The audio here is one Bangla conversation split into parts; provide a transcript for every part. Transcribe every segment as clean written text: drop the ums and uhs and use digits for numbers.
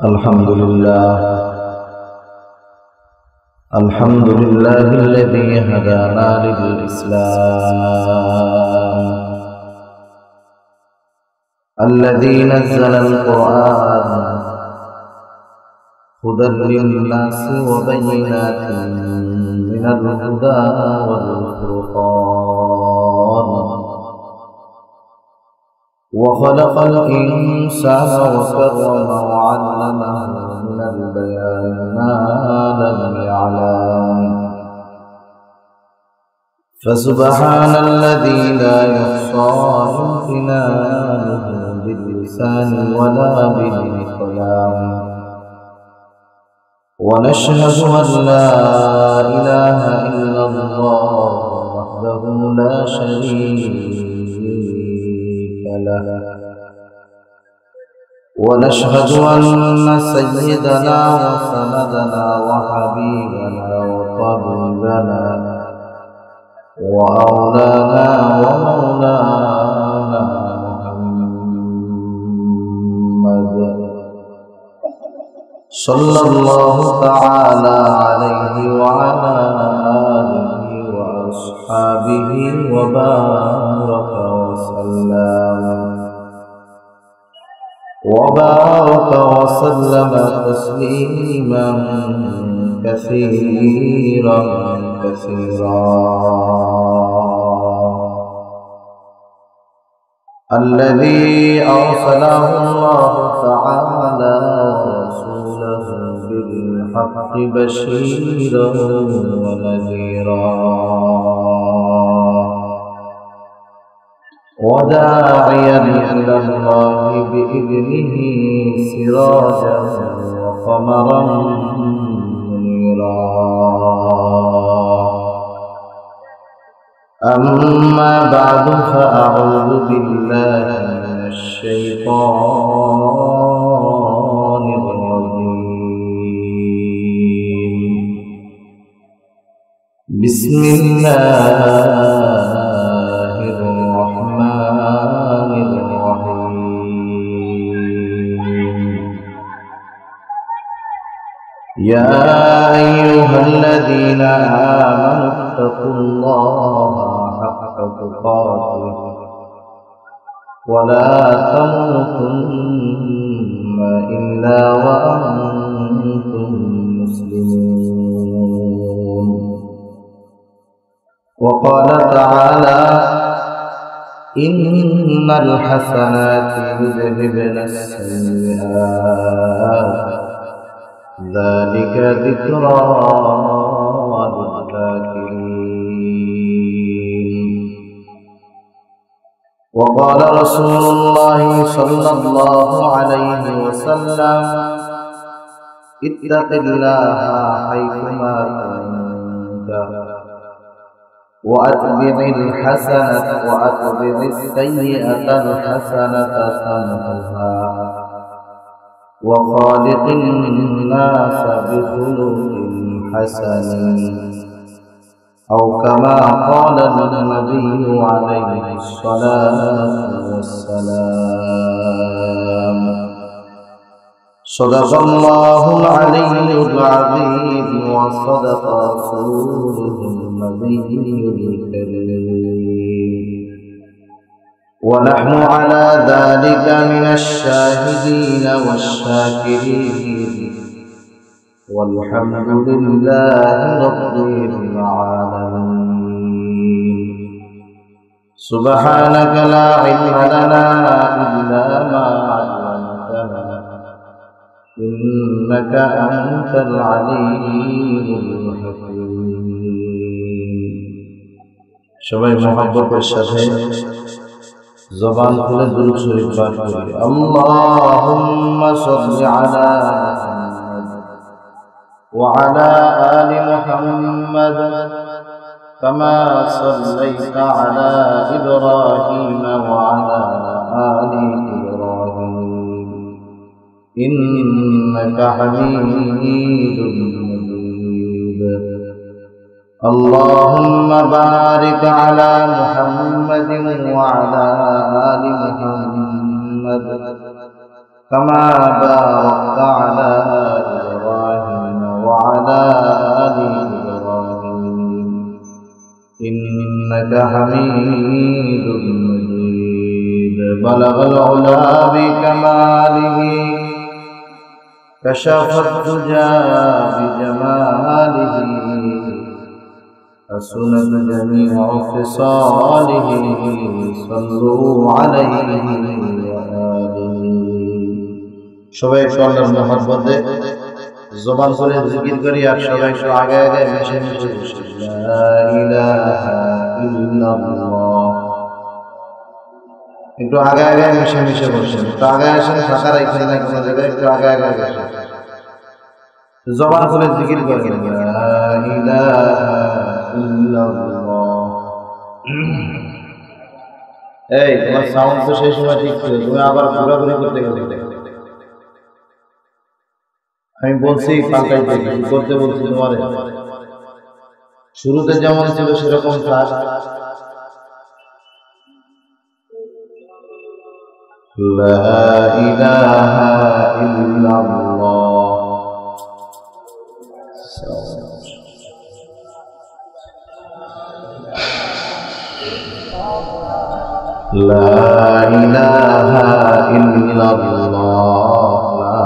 الحمد لله الذي هدانا للإسلام، الذي نزل القرآن هدى للناس وبينات من الهدى والفرقان، وخلق الإنسان وكرمه وعلمه من البيان ما لم يعلم، فسبحان الذي لا يحصى امتنانه باللسان ولا بالكلام، ونشهد أن لا إله إلا الله وحده لا شريك له، ونشهد أن سيدنا وسندنا وحبيبنا وطبيبنا وأولانا ومولانا محمد صلى الله تعالى عليه وعلى آله وأصحابه وبارك وسلم تسليما كثيرا الذي أرسله الله تعالى ورسوله بالحق بشيرا ونذيرا وداعيا إلى الله بإذنه سراجا وقمرا منيرا. أما بعد، فأعوذ بالله من الشيطان الرجيم. بسم الله يا أيها الذين آمنوا اتقوا الله حق تقاته ولا تموتن إلا وأنتم مسلمون. وقال تعالى: إن الحسنات يذهبن السيئات ذلك ذكرى للذاكرين. وقال رسول الله صلى الله عليه وسلم: اتق الله حيثما كنت وأتبع السيئة الحسنة تمحها وخالق الناس بخلق حسن، أو كما قال النبي عليه الصلاة والسلام. صدق الله العلي العظيم وصدق رسوله النبي الكريم، ونحن على ذلك من الشاهدين والشاكرين، والحمد لله رب العالمين. سبحانك لا علم لنا إلا ما علمتنا، إنك أنت العليم الحكيم. সবাই মহব্বতের সাথে জবান খুলে দুরূদ শরীফ পাঠ করি। আল্লাহুম্মা সাল্লি আলা মুহাম্মাদ ওয়া আলা আলি মুহাম্মাদ কামা সাল্লাইতা আলা ইব্রাহিম ওয়া আলা আলি ইব্রাহিম ইন্নাকা হামিদুম মাজিদ। اللهم بارك على محمد وعلى آل محمد كما باركت على إنك حميد مجيد بلغ العلا بكماله كشف الدجى بجماله حسنت جميع خصاله صلوا عليه وآله সবাই আল্লাহর মহব্বতে জবান করে জিকির করি আর সবাই একটু আগে আগে মিশে মিশে লা ইলাহা ইল্লাল্লাহ একটু আগে আগে মিশে মিশে বসেন একটু আগে আসেন ফাঁকা রাখছেন না কোনো জায়গায় একটু আগে আগে বসেন জবান করে জিকির করেন লা ইলাহা ইল্লাল্লাহ এই তোমার সাউন্ড তো সেই সময় ঠিক ছিল তুমি আবার ঘোরাঘুরি করতে গেলে আমি বলছি পাল্টাইতে কি করতে বলছি তোমারে শুরুতে যেমন ছিল সেরকম থাক লা ইলাহা ইল্লাল্লাহ লা ইলাহা ইল্লাল্লাহ লা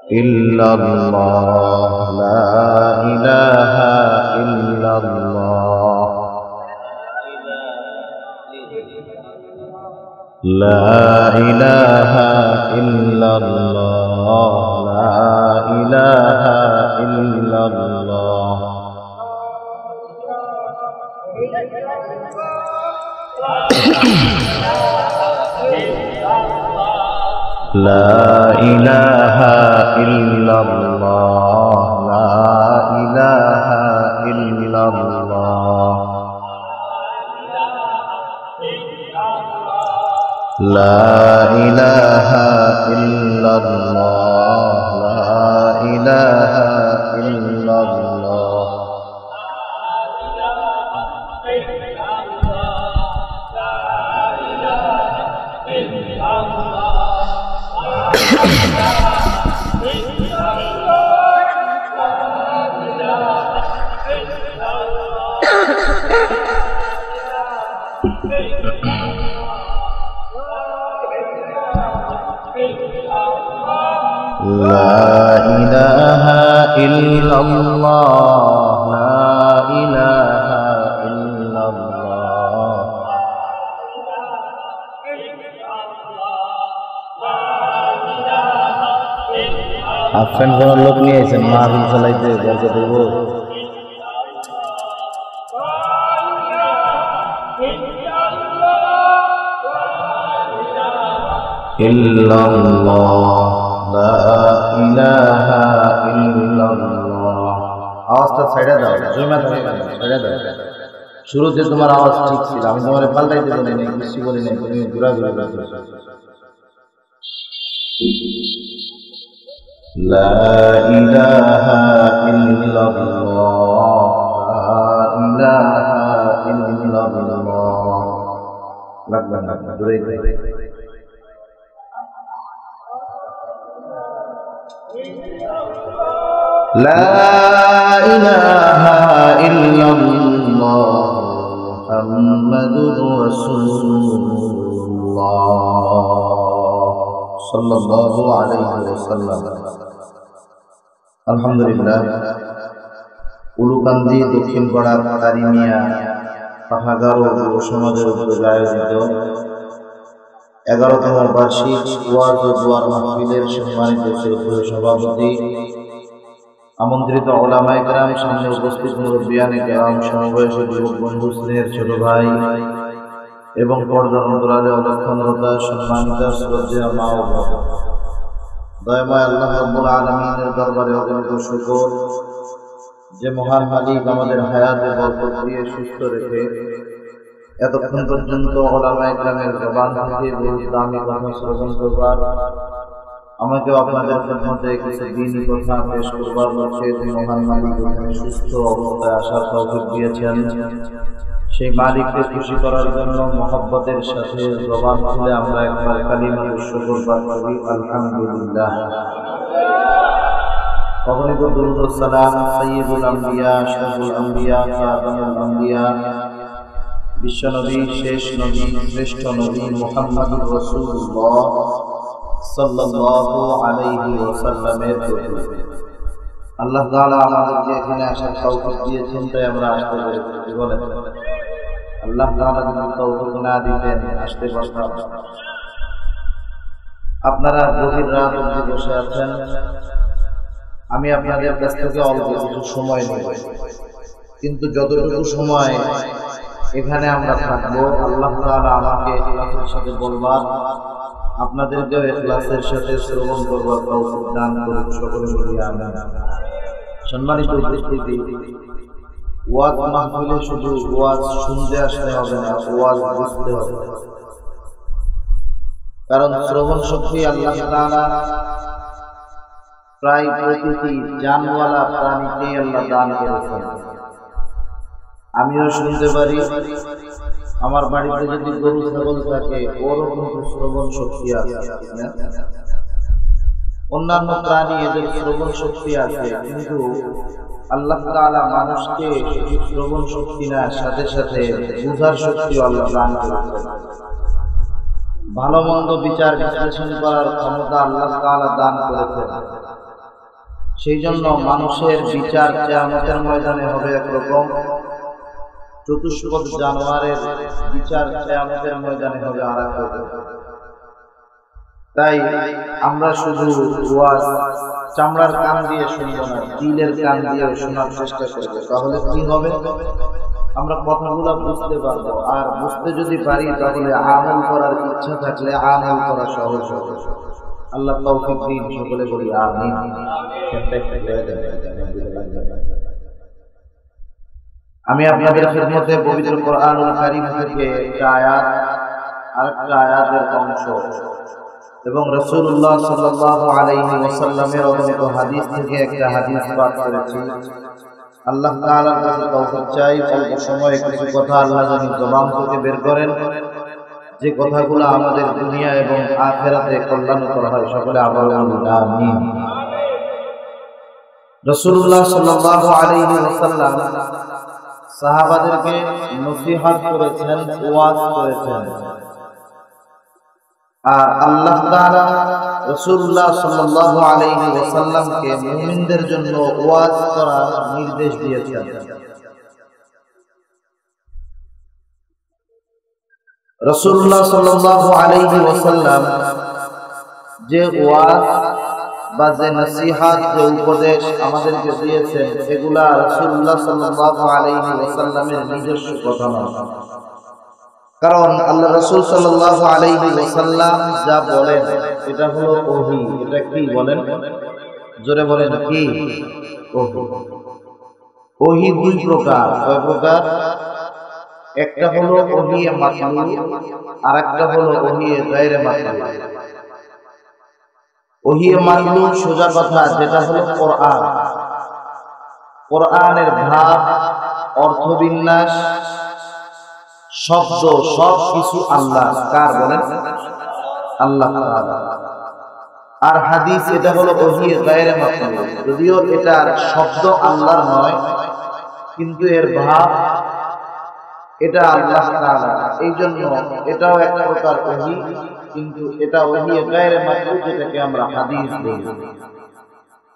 illallah la ilaha illallah la ilaha illallah la ilaha illallah La ilaha illallah La ilaha illallah La ilaha illallah La ilaha illallah La ilaha illallah La ilaha illallah Afan kono lok niye aisen mahfil chalaite gorje debo illallah La ilaha illallah আওয়াজটা ছেড়ে দাও জয়মা তুমি ছেড়ে দাও শুরুতে তোমার আওয়াজ ঠিক ছিল আমি তোমারে পাল্টাইতে বলি নাই কিছু বলি নাই তুমি ঘোরাঘুরি করছো লা ইলাহা ইল্লাল্লাহ লা ইলাহা ইল্লাল্লাহ লাগবে না দূরে لا إله إلا الله محمد رسول الله صلى الله عليه وسلم الحمد لله উলুকান্দি দক্ষিণ পাড়া কারিমিয়া পাহাগার ও সমাজের উদ্যোগে আয়োজিত 11তম বার্ষিক ওয়াজ ও দোয়ার মাহফিলের সম্মানিত শ্রদ্ধেয় সভাপতি আমন্ত্রিত উলামায়ে কেরাম সামনে উপস্থিত মুরব্বিয়ানে কেরাম সমবয়সী যুবক বন্ধু স্নেহের ছোট ভাই এবং পর্দার অন্তরালে অলক্ষণরতা সম্মানিত শ্রদ্ধেয় মা ও বোন দয়াময় আল্লাহ রাব্বুল আলামিনের দরবারে অগণিত শুকর যে মহান মালিক আমাদের হায়াতে বরকত দিয়ে সুস্থ রেখে এতক্ষণ পর্যন্ত উলামায়ে কেরামের জবান থেকে বহু দামি কথা শ্রবণ করবার আমাকে আপনাদের মধ্যে কিছু দ্বীনি কথা পেশ করবার লক্ষ্যে মহান মালিক এখানে সুস্থ অবস্থায় আসার তৌফিক দিয়েছেন সেই মালিককে খুশি করার জন্য মহব্বতের সাথে জবান খুলে আমরা একবার কালিমা শুকর পাঠ করি আলহামদুলিল্লাহ অগণিত দুরূদ ও সালাম সাইয়্যিদুল আম্বিয়া আশরাফুল আম্বিয়া খাতামুল আম্বিয়া বিশ্বনবী শেষ নবী শ্রেষ্ঠ নবী মুহাম্মদুর রাসূলুল্লাহ সাল্লাল্লাহু আলাইহি ওয়াসাল্লামের প্রতি আল্লাহ তাআলা আমাদেরকে এখানে আসার তৌফিক দিয়েছেন, তাই আমরা আসতে পেরেছি। বলেন আল্লাহ তাআলা যদি তৌফিক না দিতেন আসতে পারতাম। আপনারা গভীর রাত অবধি বসে আছেন, আমি আপনাদের কাছ থেকে অল্প কিছু সময় নেব, কিন্তু যতটুকু সময় এখানে আমরা থাকবো আল্লাহ তাআলা আমাকে ইখলাসের সাথে বলবার, আপনাদেরকেও ইখলাসের সাথে শ্রবণ করবার তৌফিক দান করুন। সকলে বলি আমিন। সম্মানিত উপস্থিতি, ওয়াজ মাহফিলে শুধু ওয়াজ শুনতে আসতে হবে না, ওয়াজ বুঝতে হবে। কারণ শ্রবণ শক্তি আল্লাহ তাআলা প্রায় প্রতিটি জানওয়ালা প্রাণীকে আল্লাহ দান করেছেন। আমিও শুনতে পারি, আমার বাড়িতে যদি গরু ছাগল থাকে ওরও কিন্তু শ্রবণ শক্তি আছে। অন্যান্য প্রাণী এদের শ্রবণ শক্তি আছে, কিন্তু আল্লাহ তাআলা মানুষকে শ্রবণ শক্তি না, সাথে সাথে বুঝার শক্তিও আল্লাহ দান করেছেন। ভালো মন্দ বিচার বিশ্লেষণ করার ক্ষমতা আল্লাহ তাআলা দান করেছেন। সেই জন্য মানুষের বিচার কিয়ামতের ময়দানে হবে একরকম, চতুষ্পদ জানোয়ারের বিচার কিয়ামতের ময়দানে হবে আরেক রকম। তাই আমরা শুধু ওয়াজ চামড়ার কান দিয়ে শুনবো না, দিলের কান দিয়ে শোনার চেষ্টা করব। তাহলে কি হবে? আমরা কথাগুলো বুঝতে পারবো, আর বুঝতে যদি পারি তাহলে আমল করার ইচ্ছা থাকলে আমল করা সহজ হবে। আল্লাহ তৌফিক দিন। সকলে বলি আমিন। আমি আপনাদের খিদমতে পবিত্র কোরআনুল কারীম থেকে একটা আয়াত, আরেকটা আয়াতের অংশ এবং রাসূলুল্লাহ সাল্লাল্লাহু আলাইহি ওয়াসাল্লামের অগণিত হাদিস থেকে একটা হাদিস পাঠ করেছি। আল্লাহ তাআলার কাছে তওফিক চাই, অল্প সময়ে কিছু কথা আল্লাহ যেন জবান থেকে বের করেন, যে কথাগুলো আমাদের দুনিয়া এবং আখিরাতে কল্যাণকর হয়। সকলে আবার আমিন। রাসূলুল্লাহ সাল্লাল্লাহু আলাইহি ওয়াসাল্লাম সাহাবাদেরকে নসিহত করেছেন, ওয়াজ করেছেন। আর আল্লাহ তাআলা রাসূলুল্লাহ সাল্লাল্লাহু আলাইহি ওয়াসাল্লামকে মুমিনদের জন্য ওয়াজ করার নির্দেশ দিয়েছেন। রাসূলুল্লাহ সাল্লাল্লাহু আলাইহি ওয়াসাল্লাম যে ওয়াজ বা যে নসিহত, যে উপদেশ আমাদেরকে দিয়েছেন, এগুলা রাসূলুল্লাহ সাল্লাল্লাহু আলাইহি ওয়াসাল্লামের নিজস্ব কথা নয়। কারণ আল্লাহ রাসূল সাল্লাল্লাহু আলাইহি ওয়াসাল্লাম যা বলেন এটা হলো ওহী। এটা কি বলেন? জোরে বলেন কি? ওহী। ওহী দুই প্রকার। কয় প্রকার? একটা হলো ওহী মাতলু, আর একটা হলো ওহী গায়রে মাতলু। ওহী মাতলু সোজা কথা, যেটা হলো কোরআন, কোরআনের ভাব, অর্থবিন্যাস, শব্দ সব কিছু আল্লাহ। কার বলেন? আল্লাহ তাআলা। আর হাদিস এটা হলো ওহী গায়রে মাতলু, যদিও এটার শব্দ আল্লাহর নয়, কিন্তু এর ভাব এটা আল্লাহ তাআলা। এই জন্য এটাও এক প্রকার ওহী, কিন্তু এটা ওহী গায়রে মাতলু, যেটাকে আমরা হাদিস বলি।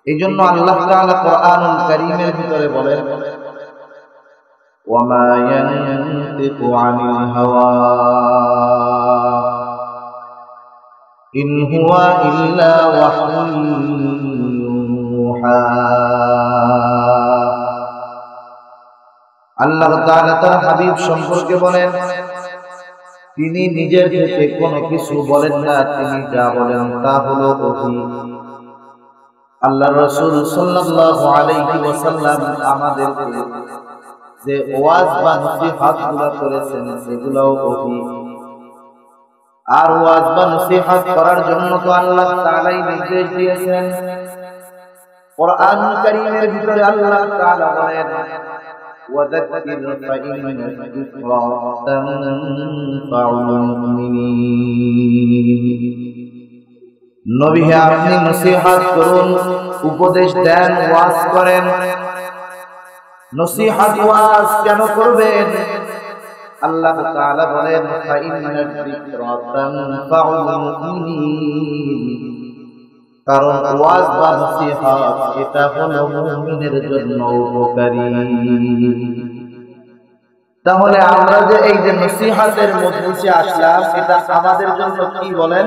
এই জন্য আল্লাহ তাআলা কোরআনুল কারীমের ভিতরে বলেন, ওয়ামা ইয়ানতিকু আনিল হাওয়া ইন হুয়া ইল্লা ওয়াহয়ুন ইউহা। আল্লাহ তাআলা তার হাবিব সম্পর্কে বলেন, তিনি নিজের থেকে কোনো কিছু বলেন না, তিনি যা বলেন তা হলো ওহী। আল্লাহ রাসূল সাল্লাল্লাহু আলাইহি ওয়াসাল্লাম আমাদেরকে যে ওয়াজ বা নসিহতগুলো করেছেন সেগুলোও ওহী। আর ওয়াজ বা নসিহত করার জন্য তো আল্লাহ তাআলাই নির্দেশ দিয়েছেন। কোরআনুল কারীমের ভিতরে আল্লাহ তাআলা বলেন, ওয়াযাক্কির ফাইন্না যিকরা তানফাউল মুমিনিন। নবী হে, আপনি নসিহত করুন, উপদেশ দেন, ওয়াজ করেন। নসিহত ওয়াজ কেন করবেন? আল্লাহ তাআলা বলেন ফাইন্নায যিকরা তানফাউল মুমিনিন, কারণ ওয়াজ বা নসিহত এটা হলো মুমিনের জন্য উপকারী। তাহলে আমরা যে এই যে নসিহতের মজলিসে আসলাম, এটা আমাদের জন্য কি বলেন?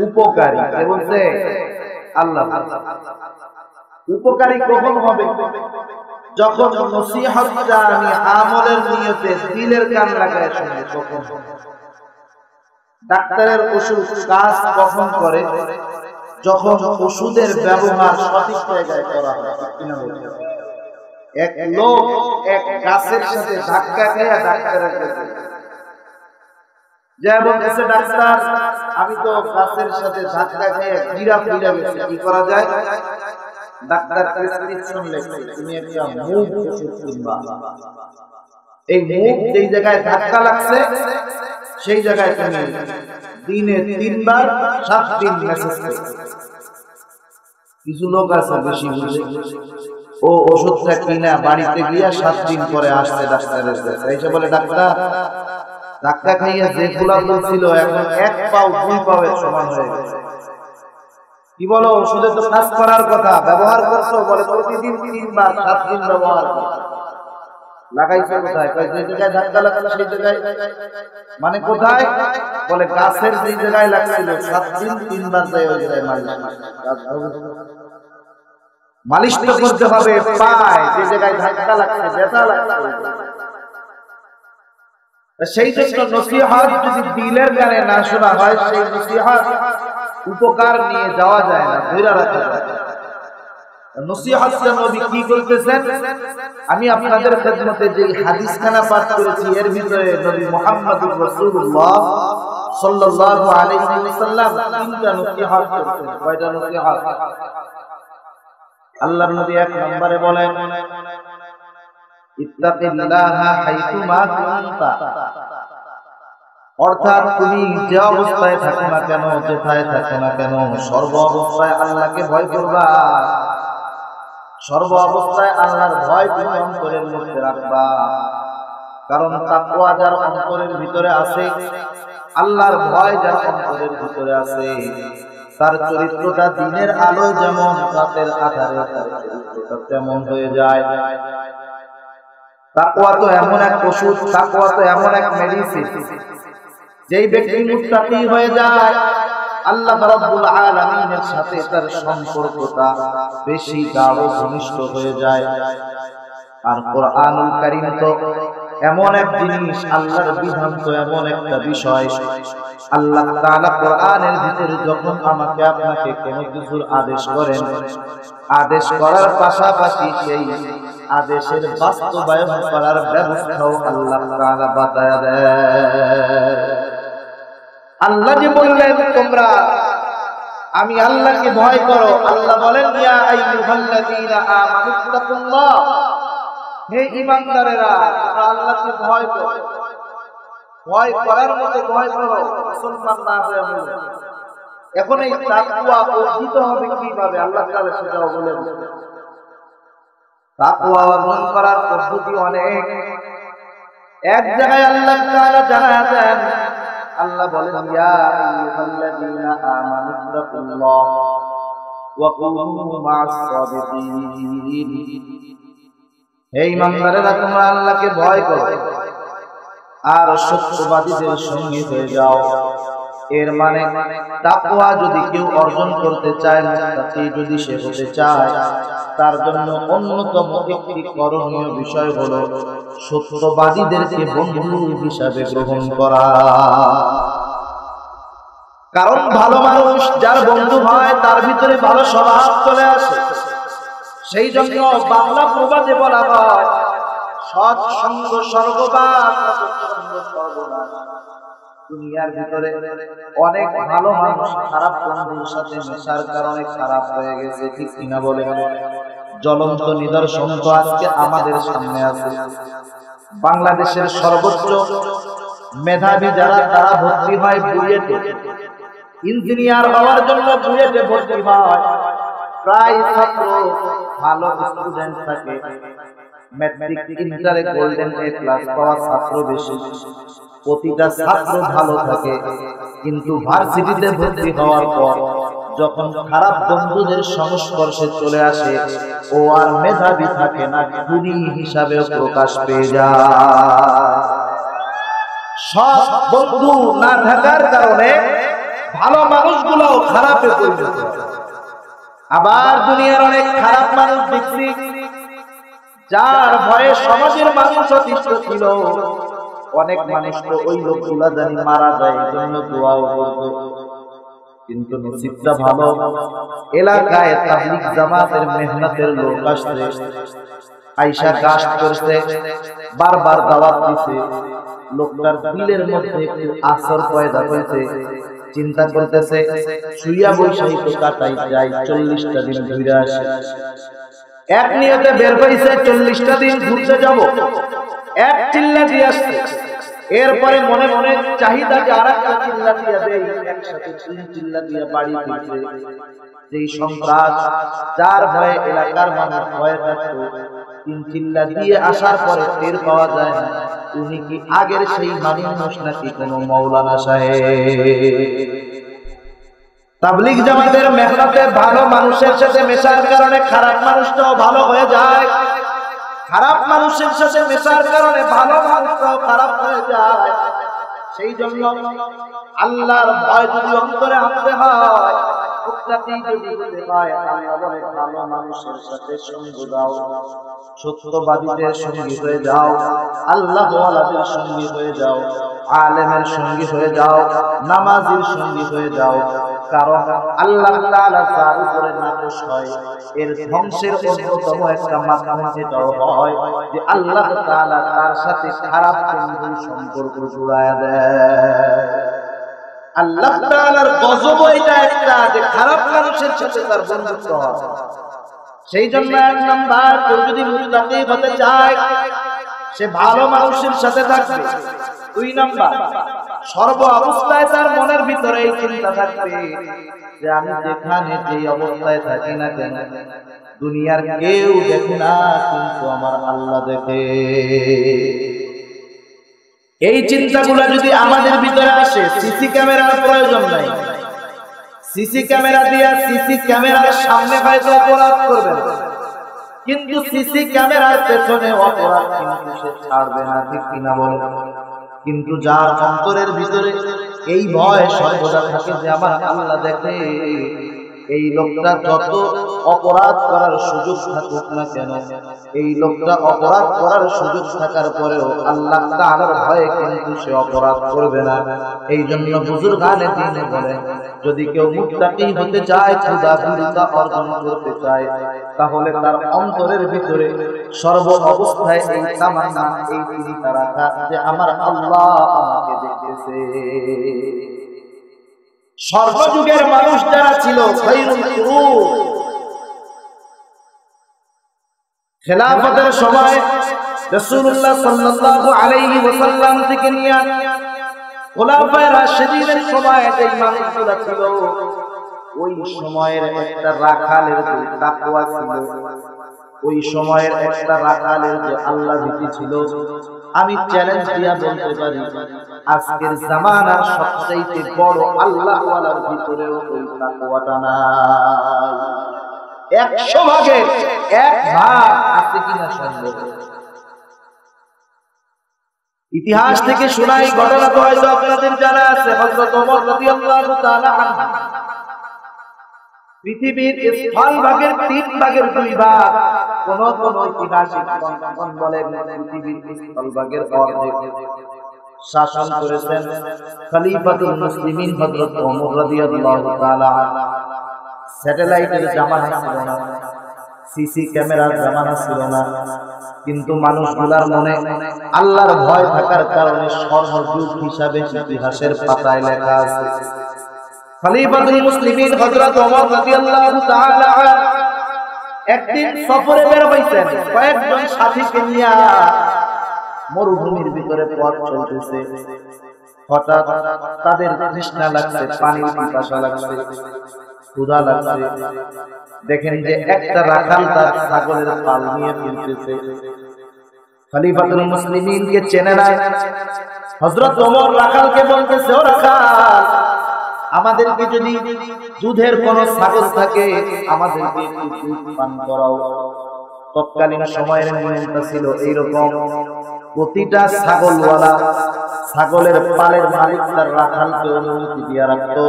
উপকারী। কে বলছে? আল্লাহ। উপকারী কখন হবে? যখন নসিহতটা আমি আমলের নিয়তে দিলের কান লাগায় শুনি। কখন? ডাক্তারের ওষুধ কাজ কখন করে? যখন ওষুধের ব্যবহার সঠিক জায়গায় করা হয়। এক লোক এক গাছের সাথে ধাক্কা খেয়ে ডাক্তারের কাছে যা বলতেছে, ডাক্তার আমি তো গাছের সাথে ধাক্কা খেয়ে গিরা ফিরা গেছি, কি করা যায়? ডাক্তার প্রেসক্রিপশন লেখে, তুমি একটা মুভ ওষুধ কিনবা। এই মুভ যেই জায়গায় ধাক্কা লাগছে সেই জায়গায় তুমি দিনে 3 বার 7 দিন মেসেজ করো। কিছু লোক আছে বেশি বুঝে, ও ওষুধটা কিনা বাড়িতে গিয়া 7 দিন পরে আসছে ডাক্তারের কাছে, এসে বলে ডাক্তার ধাক্কা খাইয়া যে গোলাপ ছিল এখন 1 পাও 2 পাওয়ের সমান হয়ে গেছে। কি বলো, ওষুধে তো কাজ করার কথা, ব্যবহার করছো? বলে প্রতিদিন 3 বার 7 দিন ব্যবহার লাগাইছে। কোথায়? যে জায়গায় ধাক্কা লাগছে সেই জায়গায়। মানে কোথায়? বলে গাছের যে জায়গায় লাগছিল 7 দিন 3 বার যায় ওই জায়গায় মালিশ তো করতে হবে। পায় যে জায়গায় ধাক্কা লাগছে, ব্যথা লাগছে, সেই জন্য নসিহত যদি দিলের গানে না শোনা হয়, সেই নসিহত উপকার নিয়ে যাওয়া যায় না, ধরে রাখা যায়। নসিহতটা নবী কি করতেছেন? আমি আপনাদের খেদমতে যে হাদিসখানা পাঠ করেছি এর ভিতরে নবী মুহাম্মদুর রাসূলুল্লাহ সাল্লাল্লাহু আলাইহি ওয়াসাল্লাম 3টা নসিহত করেছেন। কয়টা নসিহত? আল্লাহর নবী 1 নম্বরে বলেন ইত্তাকিল্লাহা হাইতুমা কুনতা, অর্থাৎ তুমি যে অবস্থায় থাকো না কেন, যেথায় থাকো না কেন, সর্ব অবস্থায় আল্লাহকে ভয় করবা। সর্ব অবস্থায় আল্লাহর ভয় তুমি অন্তরের মধ্যে রাখবা। কারণ তাকওয়া যার অন্তরের ভিতরে আছে, আল্লাহর ভয় যার অন্তরের ভিতরে আছে, তার চরিত্রটা দিনের আলোয় যেমন রাতের আধারে তার চরিত্রটা তেমন হয়ে যায়। তাকওয়া তো এমন এক ওষুধ, তাকওয়া তো এমন এক মেডিসিন, যেই ব্যক্তি মুত্তাকি হয়ে যায় আল্লাহ রাব্বুল আলামিনের সাথে তার সম্পর্কটা বেশি গাঢ় ঘনিষ্ঠ হয়ে যায়। আর কোরআনুল কারীম তো এমন এক জিনিস, আল্লাহর বিধান তো এমন একটা বিষয়, আল্লাহ তাআলা কোরআনের ভিতরে যখন আমাকে আপনাকে কোনো কিছুর আদেশ করেন, আদেশ করার পাশাপাশি সেই আদেশের বাস্তবায়ন করার ব্যবস্থাও আল্লাহ তাআলা বাতায়া দেয়। আল্লাহ যে বললেন তোমরা আমি আল্লাহকে ভয় করো, আল্লাহ বলেন ইয়া আইয়ুহাল্লাযীনা আমানুত্তাকুল্লাহ, হে ঈমানদারেরা তোমরা আল্লাহকে ভয় করো। ভয় করার মতো ভয় করো, মুসলমান না হয়ে বলে। এখন এই তাকওয়া অর্জিত হবে কিভাবে? আল্লাহ তাআলা সেটাও বলে দিয়েছেন। তাকওয়া অর্জন করার পদ্ধতি অনেক। এক জায়গায় আল্লাহ তাআলা জানায়া দেন, আল্লাহ বলেন ইয়া আইয়ুহাল্লাযীনা আমানুত্তাকুল্লাহ ওয়া কুনু মা'আস সাদিকিন, হে ঈমানদারেরা তোমরা আল্লাহকে ভয় করো আর সত্যবাদীদের সঙ্গী হয়ে যাও। এর মানে তাকওয়া যদি কেউ অর্জন করতে চায়, মুত্তাকি যদি সে হতে চায়, তার জন্য অন্যতম একটি করণীয় বিষয় হলো সত্যবাদীদেরকে বন্ধু হিসাবে গ্রহণ করা। কারণ ভালো মানুষ যার বন্ধু হয় তার ভিতরে ভালো স্বভাব চলে আসে। সেই জন্য বাংলা প্রবাদে বলা হয় সৎসঙ্গ স্বর্গবাস, অসৎসঙ্গ সর্বনাশ। দুনিয়ার ভিতরে অনেক ভালো মানুষ খারাপ বন্ধুর সাথে মেশার কারণে খারাপ হয়ে গেছে, ঠিক কিনা বলে? জ্বলন্ত নিদর্শন তো আজকে আমাদের সামনে আছে। বাংলাদেশের সর্বোচ্চ মেধাবী যারা, তারা ভর্তি হয় বুয়েটে, ইঞ্জিনিয়ার হওয়ার জন্য বুয়েটে ভর্তি হয়। প্রায় ছাত্র ভালো স্টুডেন্ট থাকে, ম্যাট্রিক ইন্টারে গোল্ডেন এ প্লাস পাওয়া ছাত্র বেশি, প্রতিটা ছাত্র ভালো থাকে। কিন্তু ভার্সিটিতে ভর্তি হওয়ার পর যখন খারাপ বন্ধুদের সংস্পর্শে চলে আসে, ও আর মেধাবী থাকে না, খুনি হিসাবে প্রকাশ পেয়ে যায়। সব বন্ধু না থাকার কারণে ভালো মানুষগুলো খারাপে পরিণত হয়। আবার দুনিয়ার অনেক খারাপ মানুষ দেখছি, যার ভয়ে সমাজের মানুষ অতিষ্ঠ ছিল। অনেক মানুষ তো ওই লোকগুলা জানি মারা যায়, এই জন্য দোয়াও করতো। কিন্তু নসিবটা ভালো, এলাকায় তাবলীগ জামাতের মেহনতের লোক আসছে, আইসা কাস্ট করছে, বারবার দাওয়াত দিছে। লোকটার দিলের মধ্যে একটু আসর পয়দা হয়েছে, চিন্তা করতেছে শুইয়া বৈশাখী তো কাটাই যায়, 40টা দিন ঘুরে আসে। এক নিয়তে বের হইছে 40টা দিন ঘুরতে যাব, এক চিল্লা দিয়ে আসছে। এরপরে মনে মনে চাহিদা যে আর একটা চিল্লা দিয়ে দেই, একসাথে 3 চিল্লা দিয়ে বাড়ি ফিরছে। যেই সন্ত্রাস, যার ভয়ে এলাকার মানুষ ভয়ে থাকতো, 3 চিল্লা দিয়ে আসার পরে টের পাওয়া যায় না উনি কি আগের সেই মানুষ নাকি কোনো মাওলানা সাহেব। তাবলীগ জামাতের মেহনতে ভালো মানুষের সাথে মেশার কারণে খারাপ মানুষটাও ভালো হয়ে যায়, খারাপ মানুষের সাথে মেশার কারণে ভালো মানুষটাও খারাপ হয়ে যায়। সেই জন্য আল্লাহর ভয় যদি অন্তরে আনতে হয়, মুত্তাকি যদি হতে হয়, আল্লাহ বলে ভালো মানুষের সাথে সঙ্গ দাও, সত্যবাদীদের সঙ্গী হয়ে যাও, আল্লাহওয়ালাদের সঙ্গী হয়ে যাও, আলেমের সঙ্গী হয়ে যাও, নামাজির সঙ্গী হয়ে যাও। কারণ আল্লাহ তাআলা যার উপরে নাখোশ হয়, এর ধ্বংসের অন্যতম একটা মাধ্যম এটাও হয় যে আল্লাহ তাআলা তার সাথে খারাপ বন্ধুর সম্পর্ক জুড়ায় দেয়। আল্লাহ তাআলার গজব এটা একটা যে খারাপ মানুষের সাথে তার বন্ধুত্ব হয়। সেই জন্য 1 নাম্বার, কেউ যদি মুত্তাকি হতে চায় সে ভালো মানুষের সাথে থাকবে। 2 নাম্বার, সর্ব অবস্থায় তার মনের ভিতরে এই চিন্তা থাকবে যে আমি যেখানে যেই অবস্থায় থাকি না কেন, দুনিয়ার কেউ দেখে না, কিন্তু আমার আল্লাহ দেখে। এই চিন্তাগুলো যদি আমাদের ভিতরে আসে, সিসি ক্যামেরার প্রয়োজন নাই। সিসি ক্যামেরা দিয়ে সিসি ক্যামেরার সামনে হয়তো অপরাধ করবে না, কিন্তু সিসি ক্যামেরার পেছনে অপরাধ কিন্তু সে ছাড়বে না, ঠিক কিনা বলে। কিন্তু যার অন্তরের ভিতরে এই ভয় সর্বদা থাকে যে আমার আল্লাহ দেখে, এই লোকটা যত অপরাধ করার সুযোগ থাকুক না কেন, এই লোকটা অপরাধ করার সুযোগ থাকার পরেও আল্লাহ তাআলার ভয়ে কিন্তু সে অপরাধ করবে না। এই জন্য বুজুর্গানে দ্বীন বলেন, যদি কেউ মুত্তাকি হতে চায়, খোদাভীরুতা অর্জন করতে চায়, তাহলে তার অন্তরের ভিতরে সর্ব অবস্থায় এই তামান্না, এই চিন্তা রাখা যে আমার আল্লাহ আমাকে দেখতেছে। সর্বযুগের মানুষ যারা ছিল, খায়রুল কুরুন, খেলাফতের সময় রাসূলুল্লাহ সাল্লাল্লাহু আলাইহি ওয়াসাল্লাম থেকে নিয়ে খোলাফায়ে রাশিদিনের সময় যে মানুষগুলো ছিল, ওই সময়ের একটা রাখালের যে তাকওয়া ছিল, ওই সময়ের একটা রাখালের যে আল্লাহ ভীতি ছিল, আমি চ্যালেঞ্জ দিয়া বলতে পারি আজকের জামানার সবচেয়ে বড় আল্লাহওয়ালার ভিতরেও ওই তাকওয়াটা নাই। 100 ভাগের 1 ভাগ আছে কিনা সন্দেহ। ইতিহাস থেকে শোনাই ঘটনা তো হয়তো আপনাদের জানা আছে, হযরত ওমর রাদিয়াল্লাহু তাআলা আনহু পৃথিবীর স্থলভাগের 3 ভাগের 2 ভাগ, কোন কোন ঐতিহাসিক বর্ণনা বলেন পৃথিবীর স্থলভাগের অর্ধেক শাসন করেছেন খলিফাতুল মুসলিমিন হযরত ওমর রাদিয়াল্লাহু তাআলা। স্যাটেলাইটের জামানা ছিল না, সিসি ক্যামেরার জামানা ছিল না, কিন্তু মানুষগুলোর মনে আল্লাহর ভয় থাকার কারণে সর্বযুগ হিসাবে ইতিহাসের পাতায় লেখা আছে। খলিফাতুল মুসলিমিন হযরত ওমর রাদিয়াল্লাহু তাআলা একদিন সফরে বের হইছেন, কয়েকজন সাথীকে নিয়ে মরুভূমির ভিতরে পথ চলতেছে। হঠাৎ তাদের তৃষ্ণা লাগছে, পানির পিপাসা লাগছে। ক্ষুধা লাগছে। দেখেন যে একটা রাখাল তার ছাগলের পাল নিয়ে ফিরতেছে। খলিফাতুল মুসলিমিনকে চেনে না। হযরত ওমর রাখালকে বলতেছে, ও রাখাল, আমাদেরকে যদি দুধের কোন ছাগল থাকে আমাদেরকে একটু দুধ পান করাও। তৎকালীন সময়ের নিয়মটা ছিল এইরকম, প্রতিটা ছাগলওয়ালা ছাগলের পালের মালিক তার রাখালকে অনুমতি দিয়ে রাখতো,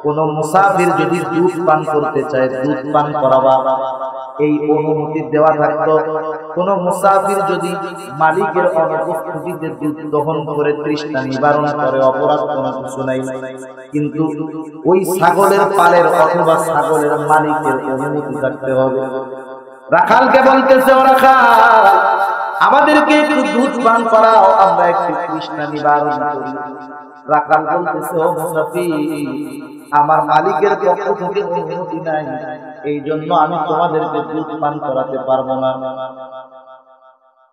কোন মুসাফির যদি দুধ পান করতে চায় দুধ পান করাবা, এই অনুমতি দেওয়া থাকতো। কোন মুসাফির যদি মালিকের অনুপস্থিতিতে দুধ দহন করে তৃষ্ণা নিবারণ করে অপরাধ কোনো কিছু নাই, কিন্তু ওই ছাগলের পালের অথবা ছাগলের মালিকের অনুমতি থাকতে হবে। রাখালকে বলতেছে, ও রাখাল, আমাদেরকে একটু দুধ পান করাও, আমরা একটু তৃষ্ণা নিবারণ করি। রাখাল বলতেছে, ও মুসাফির, আমার মালিকের পক্ষ থেকে অনুমতি নাই, এই জন্য আমি তোমাদেরকে দুধ পান করাতে পারবো না।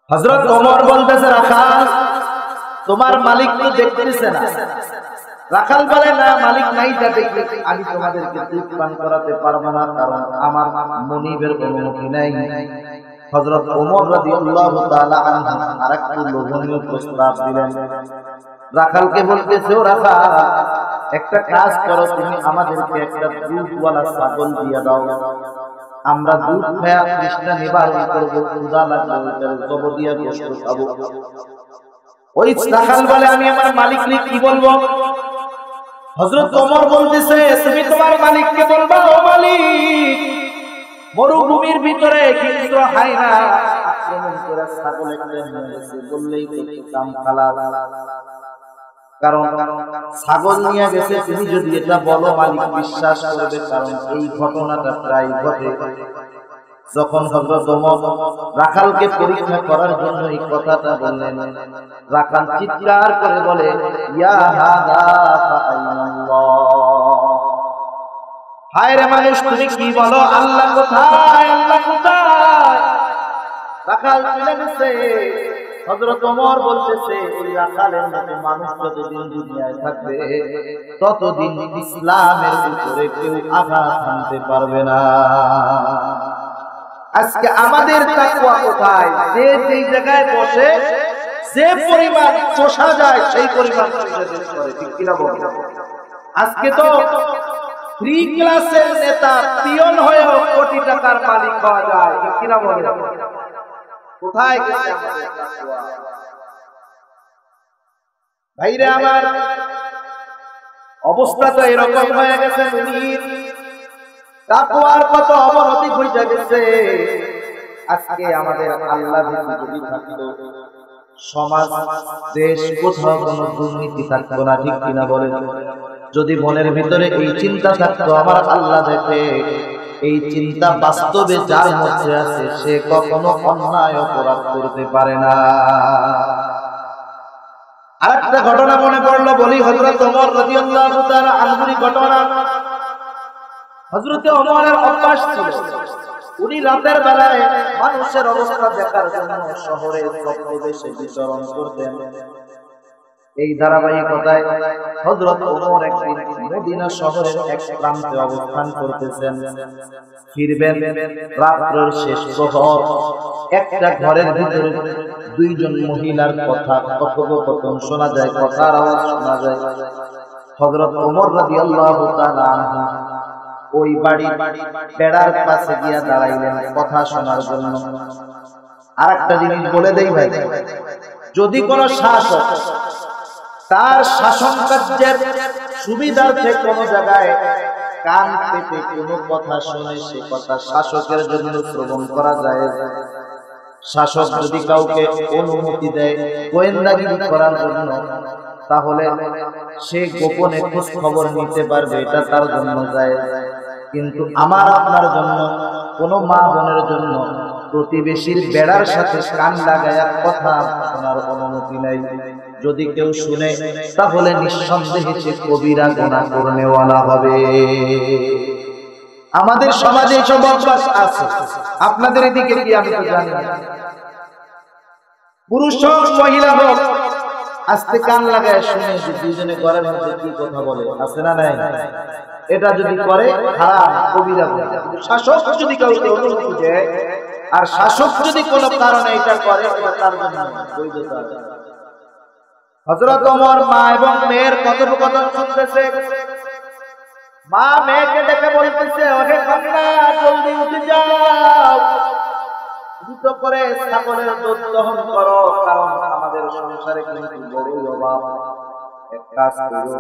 হযরত ওমর বলতেছে, রাখাল, তোমার মালিক তো দেখতেছে না। রাখাল বলে, না, মালিক নাই, তা দেখলে আমি তোমাদেরকে দুধ পান করাতে পারবো না, কারণ আমার মনিবের অনুমতি নাই। হযরত ওমর রাদিয়াল্লাহু তাআলা আনহু আরেকটি লোভনীয় প্রস্তাব দিলেন। রাখালকে বলতেছে, ও রাখাল, একটা কাজ করো, তুমি আমাদেরকে একটা দুধওয়ালা ছাগল দিয়ে দাও, আমরা দুধ খায়া তৃষ্ণা নিবারণ করবো, ক্ষুধা লাগলে ওইটার জব দিয়া গোশত খাবো। ওই রাখাল বলে, আমি আমার মালিককে কি বলবো? হযরত ওমর বলতেছে, তুমি তোমার মালিককে বলবা, ও মালিক, মরুভূমির ভিতরে হিংস্র হায়না আক্রমণ করে ছাগল একটা নিয়েছে, বললেই কাম খালাস। কারণ ছাগল নিয়ে গেছে, তুমি যদি এটা বলো মালিক বিশ্বাস করবে, কারণ এই ঘটনাটা প্রায় ঘটে। যখন হযরত ওমর রাখালকে পরীক্ষা করার জন্য এই কথাটা বললেন, রাখাল চিৎকার করে বলে, ইয়া হাদা ফাআইনাল্লাহ, হায় রে মানুষ, তুমি কি বলো? আল্লাহ কোথায়? আল্লাহ কোথায়? রাখাল চলে গেছে। হযরত ওমর বলতেছে, ওই রাখালের মতো মানুষ যতদিন দুনিয়ায় থাকবে ততদিন ইসলামের উপরে কেউ আঘাত হানতে পারবে না। আজকে আমাদের তাকওয়া কোথায়? যে যেই জায়গায় বসে যে পরিমাণ চোষা যায় সেই পরিমাণ করে, ঠিক কিনা বলবো? আজকে তো ফ্রি ক্লাসের নেতা পিয়ন হয়েও কোটি টাকার মালিক হওয়া যায়, ঠিক কিনা বলে? কোথায় গেছে আমাদের তাকওয়া? ভাইরে আমার, অবস্থা তো এরকম হয়ে গেছে, তাকওয়ার কত অবনতি হয়ে গেছে। আজকে আমাদের আল্লাহ যদি থাকতো, সমাজ দেশ কোথাও কোনো দুর্নীতি থাকতো না, ঠিক কিনা বলে? যদি মনের ভিতরে এই চিন্তা থাকতো, আমার আল্লাহ দেখে, এই চিন্তা বাস্তবে যার মধ্যে আছে সে কখনো অন্যায় অপরাধ করতে পারে না। আরেকটা ঘটনা মনে পড়লো, বলি। হযরত ওমর রাদিয়াল্লাহু তাআলা আনহুর ঘটনা। হযরত ওমরের অভ্যাস ছিল, উনি রাতের বেলায় মানুষের অবস্থা দেখার জন্য শহরে ছদ্মবেশে বিচরণ করতেন। এই ধারাবাহিকতায় হযরত ওমর একদিন মদিনা শহরের এক প্রান্তে অবস্থান করতেছেন। ফিরবেন রাতের শেষ প্রহর। একটা ঘরের ভিতরে দুইজন মহিলার কথা কথোপকথন শোনা যায়, কথার আওয়াজ শোনা যায়। হযরত ওমর রাদিয়াল্লাহু তাআলা আনহু ওই বাড়ি বেড়ার পাশে গিয়া দাঁড়াইলেন কথা শোনার জন্য। আরেকটা জিনিস বলে দেই ভাই, যদি কোন শাসক তার শাসন কার্যের সুবিধার্থে কোন জায়গায় কান পেতে কোনো কথা শুনে, সে কথা শাসকের জন্য শ্রবণ করা যায়। শাসক যদি কাউকে অনুমতি দেয় গোয়েন্দাগিরি করার জন্য, তাহলে সে গোপনে খোঁজ খবর নিতে পারবে, এটা তার জন্য যায়। কিন্তু আমার আপনার জন্য, কোন মা বোনের জন্য প্রতিবেশীর বেড়ার সাথে কান লাগায়া কথা শোনার অনুমতি নাই। যদি কেউ শুনে তাহলে নিঃসন্দেহে সে কবিরা গুনাহ করনেওয়ালা হবে। আমাদের সমাজে এসব অভ্যাস আছে, আপনাদের এদিকে কি আমি তো জানি না। পুরুষ হোক মহিলা হোক, আস্তে কান লাগায় শুনে যে দুইজনে ঘরের মধ্যে কি কথা বলে, আছে না নাই? এটা যদি করে হারাম কবিরা গুনাহ। কিন্তু শাসক যদি কাউকে অনুমতি দেয় আর শাসক যদি কোনো কারণে এটা করে, এটা তার জন্য বৈধতা আছে। হযরত ওমর মা এবং মেয়ের কথোপকথন শুনতেছে। মা মেয়েকে ডেকে বলতেছে, ওহে কন্যা জলদি উঠে যাও, দ্রুত করে ছাগলের দুধ দহন করো, কারণ আমাদের সংসারে কিন্তু বড়ই অভাব। এক কাজ করো,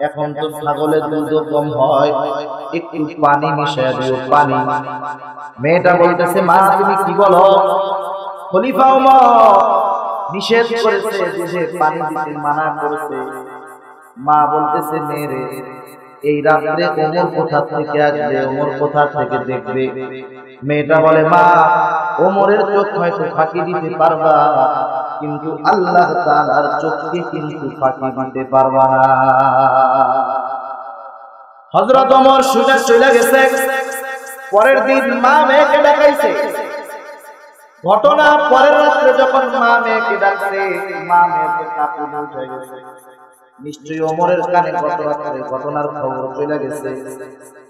এখন তো ছাগলের দুধ কম হয়, একটু পানি মিশিয়ে দিও, পানি। মেয়েটা বলতেছে, মা তুমি কি বলো? খলিফা ওমর নিষেধ করেছে, যে পানি দিতে মানা করেছে। মা বলতেছে, মেয়ে এই রাত্রে ওমর কোথা থেকে আসবে, ওমর কোথা থেকে দেখবে? মেয়েটা বলে, মা ওমরের চোখ হয়তো ফাঁকি দিতে পারবা, কিন্তু আল্লাহ তাআলার চোখকে কিন্তু ফাঁকি দিতে পারবা না। হযরত ওমর শুনে চলে গেছে। পরের দিন মা মেয়েকে ডাকাইছে। ঘটনা পরের রাত্রে যখন মা মেয়েকে ডাকছে, মা মেয়েকে কাপড় উঠে গেছে। নিশ্চয়ই ওমরের কানে গত রাত্রে ঘটনার খবর চলে গেছে।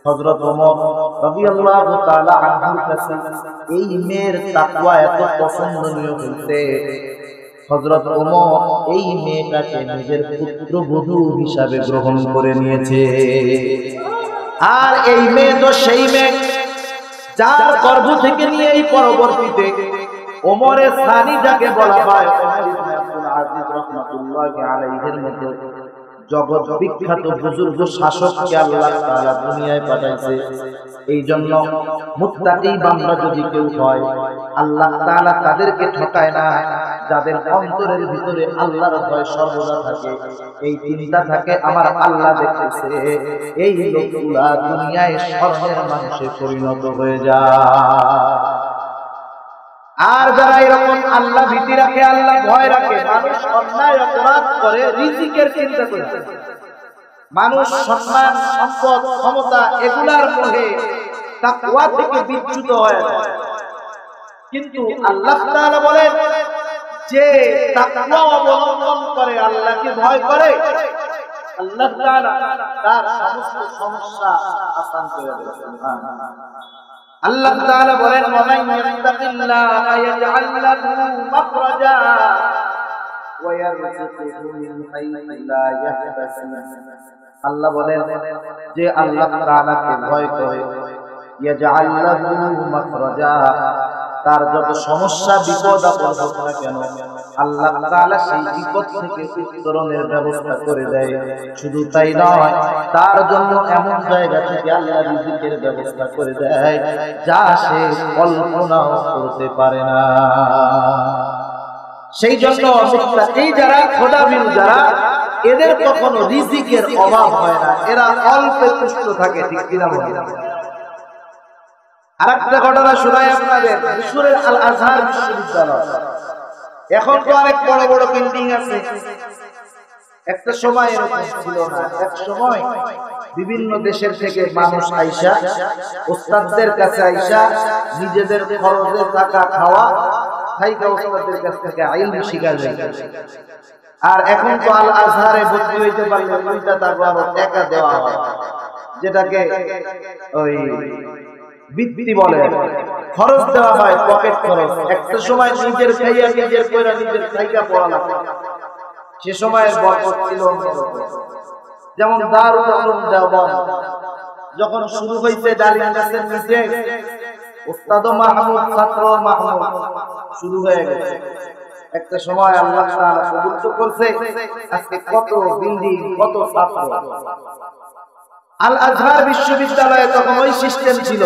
হযরত ওমর রাদিয়াল্লাহু তাআলা আনহুর কাছে এই মেয়ের তাকওয়া এত পছন্দনীয় হইছে, হযরত ওমর এই মেয়েটাকে নিজের পুত্রবধূ হিসাবে গ্রহণ করে নিয়েছে। আর এই মেয়ে তো সেই মেয়ে যার গর্ভ থেকে নিয়ে এই পরবর্তীতে ওমরের সানি যাকে বলা হয়, ওমর ইবনে আব্দুল আজিজ রাহমাতুল্লাহি আলাইহির মতো জগৎ বিখ্যাত বুজুর্গ শাসককে আল্লাহ তাআলা দুনিয়ায় পাঠাইছে। এই জন্য মুত্তাকি বান্দা যদি কেউ হয়, আল্লাহ তাআলা তাদেরকে ঠকায় না যাদের অন্তরের ভিতরে আল্লাহর ভয় সর্বদা থাকে, এই চিন্তা থাকে আমার আল্লাহ দেখতেছে। এই লোকগুলা দুনিয়ায় স্বর্ণের মানুষে পরিণত হয়ে যায়। আর যারা এরকম আল্লাহ ভীতি রাখে, আল্লাহ ভয় রাখে, মানুষ অন্যায় অপরাধ করে রিজিকের চিন্তা করে, মানুষ সম্মান সম্পদ ক্ষমতা এগুলার মোহে তাকওয়া থেকে বিচ্যুত হয়। কিন্তু আল্লাহ তাআলা বলেন যে তাকওয়া অবলম্বন করে, আল্লাহকে ভয় করে, আল্লাহ তাআলা তার সমস্ত সমস্যা আসান করে দেন। সুবহানাল্লাহ। আল্লাহ তাআলা বলেন, ওয়া মান ইয়াত্তাকিল্লাহা ইয়াজআল লাহু মাখরাজা ওয়া ইয়ারযুকহু মিন হাইথু লা ইয়াহতাসিব। আল্লাহ বলেন যে আল্লাহ তাআলাকে ভয় করে, ইয়াজআল লাহু মাখরাজা, তার যত সমস্যা বিপদ আপদ হোক না কেন আল্লাহ তাআলা সেই বিপদ থেকে উত্তরণের ব্যবস্থা করে দেয়। শুধু তাই নয়, তার জন্য এমন জায়গা থেকে আল্লাহ রিজিকের ব্যবস্থা করে দেয় যা সে কল্পনাও করতে পারে না। সেই জন্য মুত্তাকি যারা, খোদাভীরু যারা, এদের কখনো রিজিকের অভাব হয় না, এরা অল্পে তুষ্ট থাকে। ঠিক কিনা বলেন? আরেকটা ঘটনা শোনাই আপনাদের। মিশরের আল আজহার বিশ্ববিদ্যালয়, এখন তো অনেক বড় বড় বিল্ডিং আছে, একটা সময় এরকম ছিল না। এক সময় বিভিন্ন দেশের থেকে মানুষ আইসা ওস্তাদদের কাছে আইসা নিজেদের খরচে টাকা খাওয়া খাইকা ওস্তাদদের কাছ থেকে ইলম শিখার জায়গা। আর এখন তো আল আজহারে ভর্তি হইতে পারলে উল্টা তাকে আরো টাকা দেওয়া হয়, যেটাকে ওই বৃত্তি বলে, খরচ দেওয়া হয়, পকেট খরচ। একটা সময় নিজের খাইয়া নিজের কইরা নিজের খাইয়া পড়া লাগতো, সে সময়ের বরকত ছিল অন্যরকম। যেমন দারুল উলুম দেওবন্দ যখন শুরু হইছে ডালিম গাছের নিচে, উস্তাদ মাহমুদ ছাত্র মাহমুদ শুরু হয়ে গেছে। একটা সময় আল্লাহ তাআলা কবুল করছে, আজকে কত বিল্ডিং, কত ছাত্র। আল আজহার বিশ্ববিদ্যালয়ে তখন ওই সিস্টেম ছিল,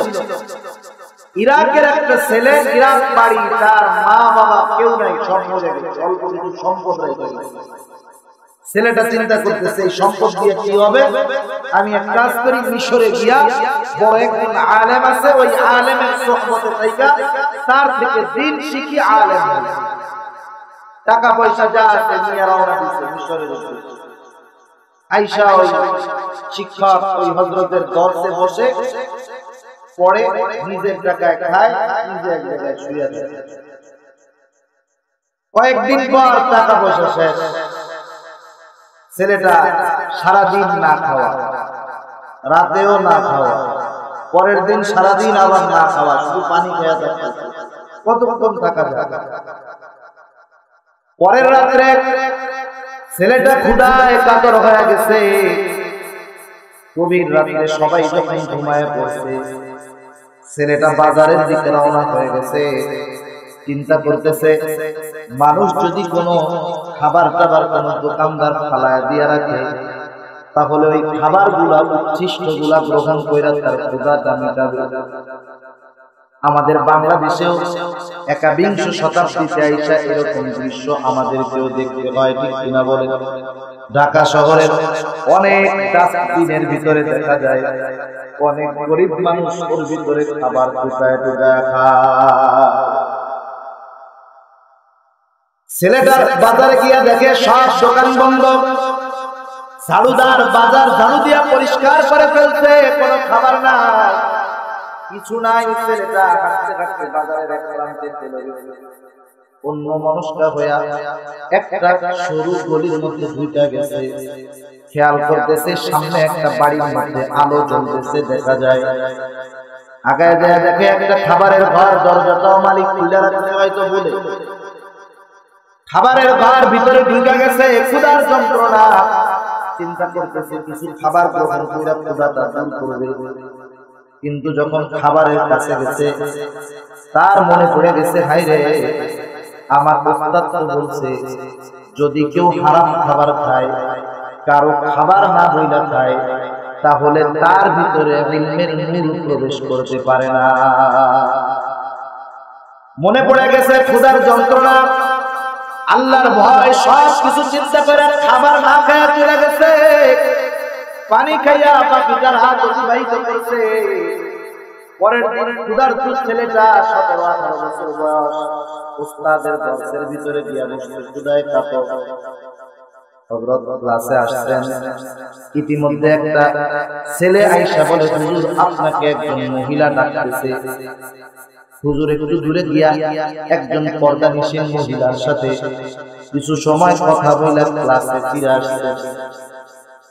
ইরাকের একটা ছেলে, ইরাক বাড়ি, তার মা বাবা কেউ নাই, সব মরে গেছে, অল্প কিছু সম্পদ রেখে গেছে। ছেলেটা চিন্তা করতেছে এই সম্পদ দিয়ে কি হবে, আমি এক কাজ করি, মিশরে গিয়া বড় একজন আলেম আছে, ওই আলেমের সোহবতে থাইকা তার থেকে দিন শিখি, আলেম টাকা পয়সা যা আছে নিয়ে রওনা দিচ্ছে মিশরের উদ্দেশ্যে। আইসা ওই শিক্ষক ওই হযরতের দরজে বসে পড়ে, নিজের টাকায় খায়, নিজে এক জায়গায় শুয়ে থাকে। কয়েকদিন পর টাকা পয়সা শেষ, ছেলেটা সারাদিন না খাওয়া, রাতেও না খাওয়া, পরের দিন সারাদিন আবার না খাওয়া, শুধু পানি খেয়ে থাকে। কতক্ষণ থাকা যায়? পরের রাত্রে ছেলেটা ক্ষুধায় কাতর হয়ে গেছে। গভীর রাতে সবাই যখন ঘুমায় পড়ছে, ছেলেটা বাজারের দিকে রওনা হয়ে গেছে। চিন্তা করতেছে, মানুষ যদি কোনো খাবার টাবার কোনো দোকানদার ফালায় দিয়ে রাখে, তাহলে ওই খাবার গুলা উচ্ছিষ্ট গুলা গ্রহণ করে তার ক্ষুধাটা মিটাবে। আমাদের বাংলাদেশেও একাবিংশ শতাব্দীতে আইসা এরকম দৃশ্য আমাদেরকেও দেখতে হয়, ঠিক কিনা বলেন? ঢাকা শহরের অনেক ডাস্টবিনের ভিতরে দেখা যায় অনেক গরিব মানুষ ওর ভিতরে খাবার টুকায় টুকায় খায়। ছেলেটার বাজারে গিয়া দেখে সব দোকান বন্ধ, ঝাড়ুদার বাজার ঝাড়ু দিয়া পরিষ্কার করে ফেলছে, কোনো খাবার নাই, কিছু নাই। ছেলেটা হাঁটতে হাঁটতে বাজারের এক প্রান্তে চলে গেছে। অন্য মানুষটা হইয়া একটা সরু গলির মধ্যে ঢুকে গেছে। খেয়াল করতেছে সামনে একটা বাড়ির মধ্যে আলো জ্বলতেছে দেখা যায়। আগায় যায় দেখে একটা খাবারের ঘর, দরজাটাও মালিক খুলে রাখতে হয়তো বলে। খাবারের ঘর ভিতরে ঢুকে গেছে, ক্ষুধার যন্ত্রণা। চিন্তা করতেছে কিছু খাবার গ্রহণ করে ক্ষুধাটা দূর করবে। কিন্তু যখন খাবারের কাছে গেছে, তার মনে পড়ে গেছে, হায় রে, আমার ওস্তাদ তো বলছে যদি কেউ হারাম খাবার খায়, কারো খাবার না বইলা খায়, তাহলে তার ভিতরে ইলমের নূর প্রবেশ করতে পারে না। মনে পড়ে গেছে ক্ষুধার যন্ত্রণা, আল্লাহর ভয়, সব কিছু চিন্তা করে খাবার না খায়া চলে গেছে। পানি খাইয়া বাকিটার হাত অতিবাহিত করছে। পরের দিন ক্ষুধার্ত ছেলেটা 17-18 বছর বয়স উস্তাদের দরসের ভিতরে গিয়া বসে ক্ষুধায় কাতর। হযরত ক্লাসে আসছেন, ইতিমধ্যে একটা ছেলে আইসা বলে, হুজুর আপনাকে একজন মহিলা ডাকতেছে। হুজুর একটু দূরে গিয়া একজন পর্দানিশীন মহিলার সাথে কিছু সময় কথা বলে ক্লাসে ফিরে আসছে।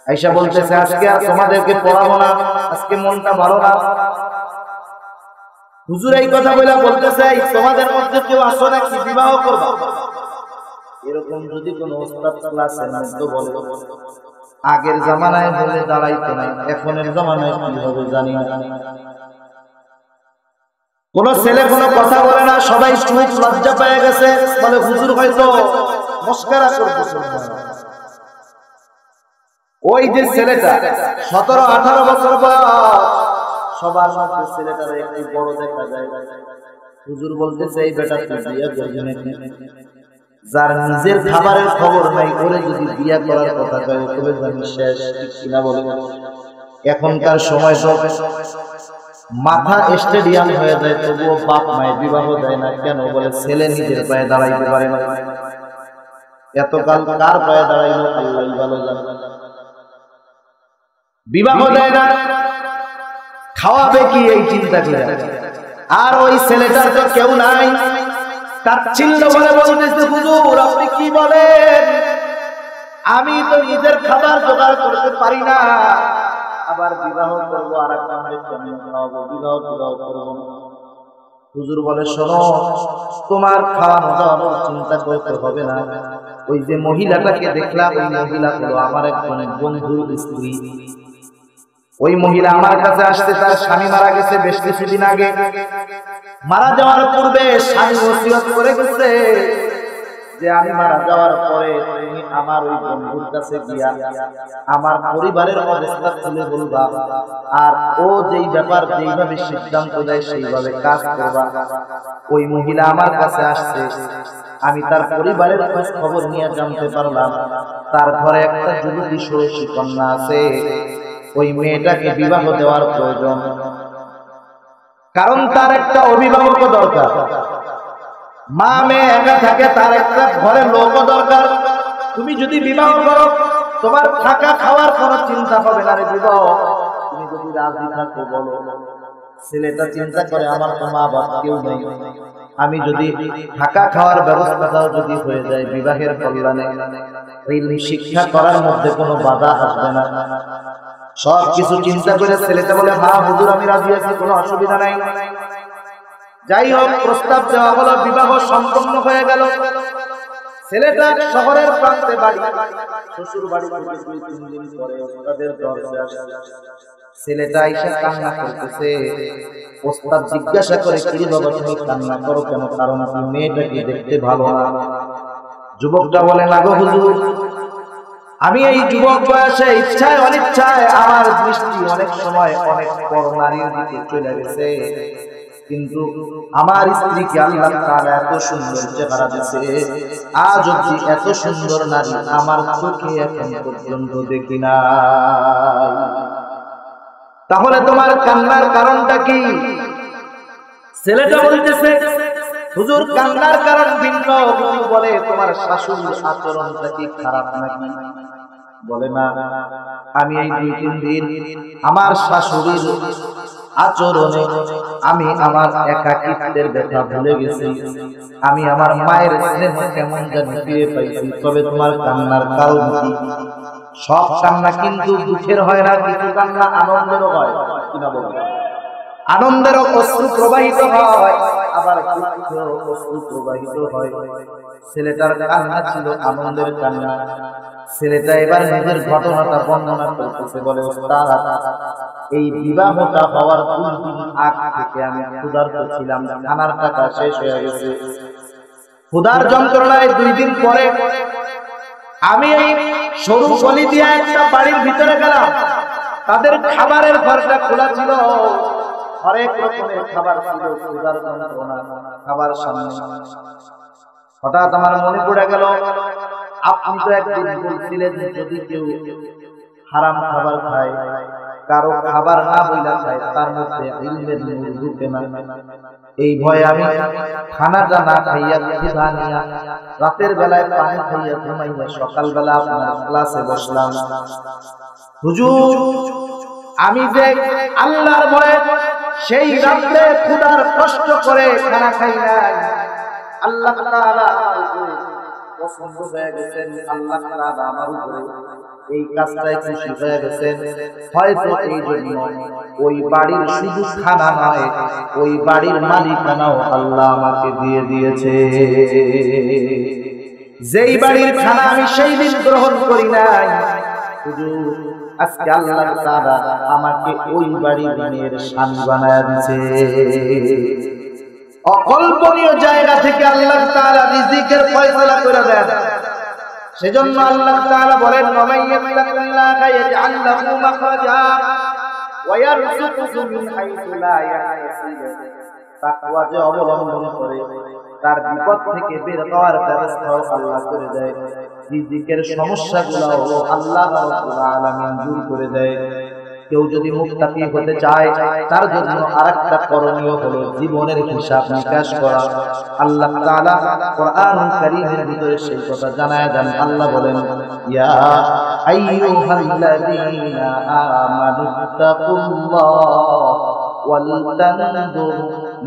আইসা বলতেছে, আজকে আর তোমাদেরকে পড়াবো না, আজকে মনটা ভালো না। হুজুর এই কথা বলে বলতেছে, তোমাদের মধ্যে কেউ আসো নাকি বিবাহ করবা? এরকম যদি কোন ওস্তাদ ক্লাসের মধ্যে বলে, আগের জামানায় বলে দাঁড়াইতো না, এখনের জামানায় কি হবে জানি না। কোন ছেলে কোনো কথা বলে না, সবাই চুপ, লজ্জা পেয়ে গেছে, বলে হুজুর হয়তো মস্করা করতেছে। ওই যে ছেলেটা 17-18 বছর বয়স, সবার মধ্যে ছেলেটার একটু বড় দেখা যায়। হুজুর বলতেছে, এই বেটা তুই বিয়ে করবি নাকি? যার নিজের খাবারের খবর নাই, ওরে যদি বিয়ে করার কথা কয় তবে জানি শেষ, কিনা বলে? এখনকার সময় সব মাথা স্টেডিয়াম হয়ে যায়, তবুও বাপ মায়ের বিবাহ দেয় না। কেন? বলে ছেলে নিজের পায়ে দাঁড়াইতে পারে না। এতকাল কার পায়ে দাঁড়াইলো আল্লাহই ভালো জানে। বিবাহ দেয় না, খাওয়াবে কি এই চিন্তা করে। আর ওই ছেলেটার তো কেউ নাই, তাচ্ছিল্য বলে বলতেছে, হুজুর আপনি কি বলেন? আমি তো নিজের খাবার জোগাড় করতে পারি না, আবার বিবাহ করবো আর আপনাদের কেমন খাওয়াবো? বিবাহ করবো না। হুজুর বলে, শোনো, তোমার খাওয়ানো দাওয়ানোর চিন্তা করতে হবে না। ওই যে মহিলাটাকে দেখলাম, ওই মহিলা হলো আমার একজন বন্ধুর স্ত্রী। ওই মহিলা আমার কাছে আসছে, তার স্বামী মারা গেছে বেশ কিছুদিন আগে। মারা যাওয়ার পূর্বে স্বামী ওসিয়ত করে গেছে যে আমি মারা যাওয়ার পরে তুমি আমার ওই বন্ধুর কাছে গিয়া আমার পরিবারের অবস্থা খুলে বলবা, আর ও যেই ব্যাপার যেইভাবে সিদ্ধান্ত দেয় সেইভাবে কাজ করবা। ওই মহিলা আমার কাছে আসছে, আমি তার পরিবারের খোঁজ খবর নিয়ে জানতে পারলাম তার ঘরে একটা যুবতী ষোড়শী কন্যা আছে। ওই মেয়েটাকে বিবাহ দেওয়ার প্রয়োজন, কারণ তার একটা অভিভাবক দরকার। মা মেয়ে একা থাকে, তার একটা ঘরে লোক দরকার। তুমি যদি বিবাহ করো, তোমার থাকা খাওয়ার কোনো চিন্তা হবে না রে বিবাহ। তুমি যদি রাজি থাকো বলো। ছেলেটা চিন্তা করে আমার তো মা বাবা কেউ নেই, আমি যদি থাকা খাওয়ার ব্যবস্থাটাও যদি হয়ে যায় বিবাহের কল্যাণে, ইলম শিক্ষা করার মধ্যে কোনো বাধা আসবে না। সব কিছু চিন্তা করে ছেলেটা বলে, হ্যাঁ হুজুর আমি রাজি আছি, কোনো অসুবিধা নাই। যাই হোক, প্রস্তাব দেওয়া হলো, বিবাহ সম্পন্ন হয়ে গেল। ছেলেটা শহরের প্রান্তে বাড়ি, শ্বশুর বাড়ি থেকে 2-3 দিন পরে ওস্তাদের দরজা আসে। ছেলেটা আইসা কান্না করতেছে। ওস্তাদ জিজ্ঞাসা করে, কি বাবা তুমি কান্না করো কেন, কারণ কি মেয়েটা কি দেখতে ভালো না? যুবকটা বলে, না গো হুজুর, আমি এই যুবক বয়সে ইচ্ছায় অনিচ্ছায় আমার দৃষ্টি অনেক সময় অনেক পর নারীর দিকে চলে গেছে, কিন্তু আমার স্ত্রীকে আল্লাহ তাআলা এত সুন্দর চেহারা দিয়েছে, আজ অবধি এত সুন্দর নারী আমার চোখে এখন পর্যন্ত দেখি না। তাহলে তোমার কান্নার কারণটা কি? ছেলেটা বলতেছে, হুজুর কান্নার কারণ ভিন্ন। হুজুর বলে, তোমার শাশুড়ির আচরণটা কি খারাপ নাকি? বলে, না, আমি এই 2-3 দিন আমার শাশুড়ির আচরণে আমি আমার একাকিত্বের ব্যথা ভুলে গেছি, আমি আমার মায়ের স্নেহ কেমন জানি ফিরে পাইছি। তবে তোমার কান্নার কারণ কি? সব কান্না কিন্তু দুঃখের হয় না, কিছু কান্না আনন্দেরও হয়, কিনা বলবো? আনন্দেরও অশ্রু প্রবাহিত হয়, আবার দুঃখের অশ্রু প্রবাহিত হয়। ছেলেটার কান্না ছিল আনন্দের কান্না। ছেলেটা এবার নিজের ঘটনাটা বর্ণনা করতেছে, বলে, ওস্তাদ এই বিবাহটা হওয়ার 2 দিন আগ থেকে আমি ক্ষুধার্ত ছিলাম, খানার টাকা শেষ হয়ে গেছে। ক্ষুধার যন্ত্রণায় 2 দিন পরে আমি এই সরু গলি দিয়ে একটা বাড়ির ভিতরে গেলাম। তাদের খাবারের ঘরটা খোলা ছিল, হরেক রকমের খাবার ছিল। ক্ষুধার যন্ত্রণা, খাবার সামনে। হঠাৎ আমার মনে পড়ে গেল, আপনি তো একদিন বলছিলেন যদি কেউ হারাম খাবার খায়, কারো খাবার না বইলা খায়, তার মধ্যে ইলমের নূর ঢুকে না। এই ভয়ে আমি খানাটা না খাইয়া ক্ষুধা নিয়া রাতের বেলায় পানি খাইয়া ঘুমাইয়া সকালবেলা আপনার ক্লাসে বসলাম। হুজুর আমি যে আল্লাহর ভয়ে সেই রাতে ক্ষুধার কষ্ট করে খানা খাই নাই, আল্লাহ তাআলা আমার উপরে পছন্দ হয়ে গেছেন, আল্লাহ তাআলা আমার উপরে এই কাজটাই খুশি হয়ে গেছেন। হয়তো এই জন্য ওই বাড়ির শুধু খানা নয়, ওই বাড়ির মালিকানাও আল্লাহ আমাকে দিয়ে দিয়েছে। যেই বাড়ির খানা আমি সেই দিন গ্রহণ করি নাই, হুজুর আজকে আল্লাহ তাআলা আমাকে ওই বাড়ির মেয়ের স্বামী বানায় দিয়েছে। অকল্পনীয় জায়গা থেকে আল্লাহ তাআলা রিজিকের ফয়সালা করে দেন। সেজন্য আল্লাহ তাআলা বলেন, ওয়ামাইয়াত্তাকিল্লাহা ইয়াজআল লাহু মাখরাজা ওয়া ইয়ারযুকহু মিন হাইসু লা ইয়াহতাসিব। তাকওয়া যে অবলম্বন করে তার বিপদ থেকে বের হওয়ার ব্যবস্থাও আল্লাহ করে দেয়, রিজিকের সমস্যাগুলো আল্লাহ রাব্বুল আলামিন দূর করে দেয়। কেউ যদি মুত্তাকি হতে চায়, তার জন্য আরেকটা করণীয় হলো জীবনের হিসাব নিকাশ করা। আল্লাহ তাআলা কোরআনুল কারীমের ভিতরে সেই কথা জানায় দেন। আল্লাহ বলেন, ইয়া আইয়ুহাল্লাযীনা আমানুত্তাকুল্লাহ ওয়াল তানজুর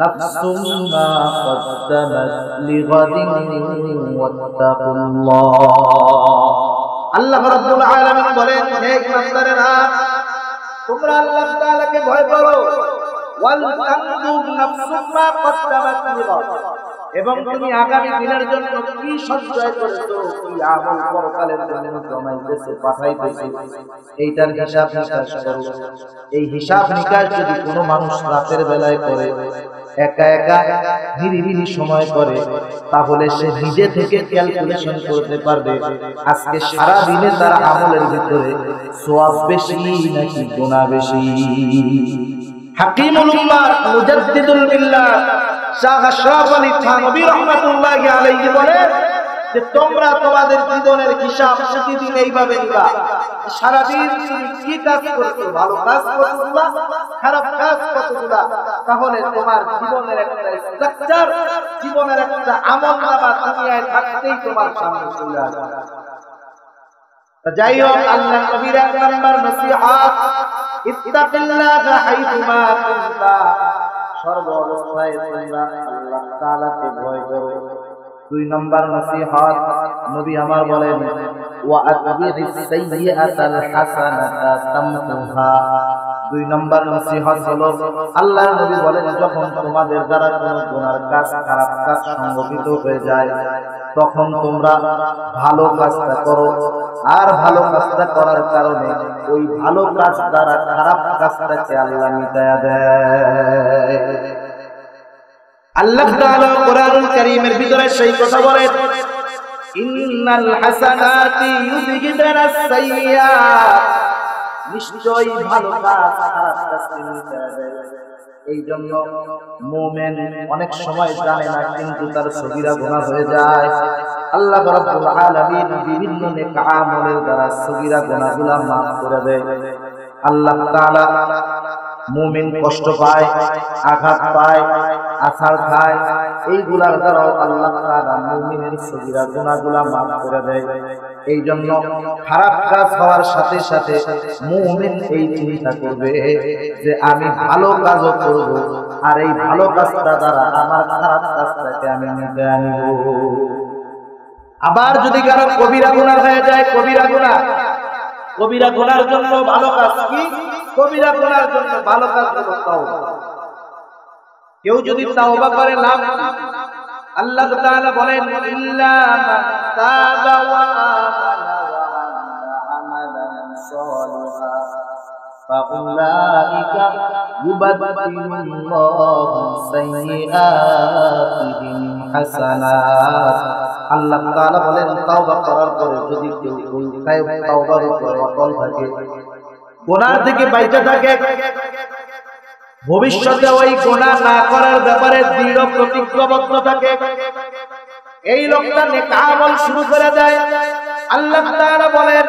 নাফসুম মা কদ্দামাত লিগাদিন ওয়াত্তাকুল্লাহ। আল্লাহ রাব্বুল আলামিন বলেন, হে ইমানদারেরা, তোমরা আল্লাহ তাআলাকে ভয় করো, ওয়াল তানজুর নাফসুম মা কদ্দামাত লিগাদ, এবং তুমি আগামী দিনের জন্য কি সঞ্চয় করেছো, কি আমল পরকালের জন্য জমাইতেছো, পাঠাইতেছো, এইটার হিসাব নিকাশ করো। এই হিসাব নিকাশ যদি কোনো মানুষ রাতের বেলায় করে, একা একা নিরিবিলি সময় করে, তাহলে সে নিজে থেকে ক্যালকুলেশন করতে পারবে আজকে সারা দিনে তার আমলের ভিতরে সওয়াব বেশি নাকি গুনাহ বেশি। হাকিমুল উম্মাহ মুজাদ্দিদুল মিল্লাহ শাহ আশরাফ আলী থানভী রাহমাতুল্লাহি আলাইহি বলেন যে তোমরা তোমাদের জীবনের হিসাব প্রতিদিন এইভাবে নিবা, সারা দিন তুমি কি কাজ করছো, ভালো কাজ কতগুলা, খারাপ কাজ কতগুলা, তাহলে তোমার জীবনের একটা স্ট্রাকচার, জীবনের একটা আমলনামা দুনিয়ায় থাকতেই তোমার সামনে চলে আসবে। যাই হোক, আল্লাহ নবীর 1 নাম্বার নসিহত, ইত্তাকিল্লাহা হাইথুমা কুনতা, সর্ব অবস্থায় তোমরা আল্লাহ তাআলাকে ভয় করো। 2 নম্বর নসিহত নবী আমার বলেন, ওয়া আতবিরিস সাইয়্যাতাল হাসানাতা তামহুহা। 2 নম্বর নসিহত হলো, আল্লাহর নবী বলেন, যখন তোমাদের দ্বারা কোনো গুনার কাজ, খারাপ কাজ সংঘটিত হয়ে যায়, তখন তোমরা ভালো কাজটা করো, আর ভালো কাজটা করার কারণে ওই ভালো কাজ দ্বারা খারাপ কাজটাকে আল্লাহ মিটায়া দেয়। আল্লাহ তাআলা কোরআনুল কারীমের ভিতরে সেই কথা বলেন, ইন্নাল হাসানাতি ইউযহিবুনাস সাইয়্যাত, নিশ্চয়ই ভালো কাজ খারাপ কাজকে মিটায়া দেয়। এই জন্য মুমিন অনেক সময় জানে না, কিন্তু তার সগীরা গুনাহ হয়ে যায়। আল্লাহ রাব্বুল আলামিন বিভিন্ন নেক আমলের দ্বারা সগীরা গুনাহগুলো মাফ করে দেয়। আল্লাহ তাআলা মুমিন কষ্ট পায়, আঘাত পায়, আছাড় খায়, এইগুলার দ্বারাও আল্লাহ তাআলা মুমিনের সগীরা গুনাহগুলো মাফ করে দেয়। এই জন্য খারাপ কাজ হওয়ার সাথে সাথে মুমিন এই চিন্তা করবে যে আমি ভালো কাজও করব, আর এই ভালো কাজটা দ্বারা আমার খারাপ কাজটাকে আমি মিটিয়ে আনব। আবার যদি কারো কবিরা গুনাহ হয়ে যায়, কবিরা গুনার জন্য ভালো কাজ কি? কবিরা গুনার জন্য ভালো কাজ হলো তাওবা। কেউ যদি তাওবা করে লাভ, আল্লাহ তাআলা বলেন, ইল্লা মান তাবা ওয়া আমানা ওয়া আমালা সালিহা ফাউলাইকা ইউবাদদিলুল্লাহু সাইয়্যাতিহিম হাসানাত। আল্লাহ তাআলা বলেন, তাওবা করার পরে যদি কেউ ওই তাওবার উপর অটল থাকে, গুনাহ থেকে বাইচা থাকে, ভবিষ্যতে ওই গুনাহ না করার ব্যাপারে দৃঢ় প্রতিজ্ঞাবদ্ধ থাকে, এই লোকটা নেক আমল শুরু করে দেয়, আল্লাহ তাআলা বলেন,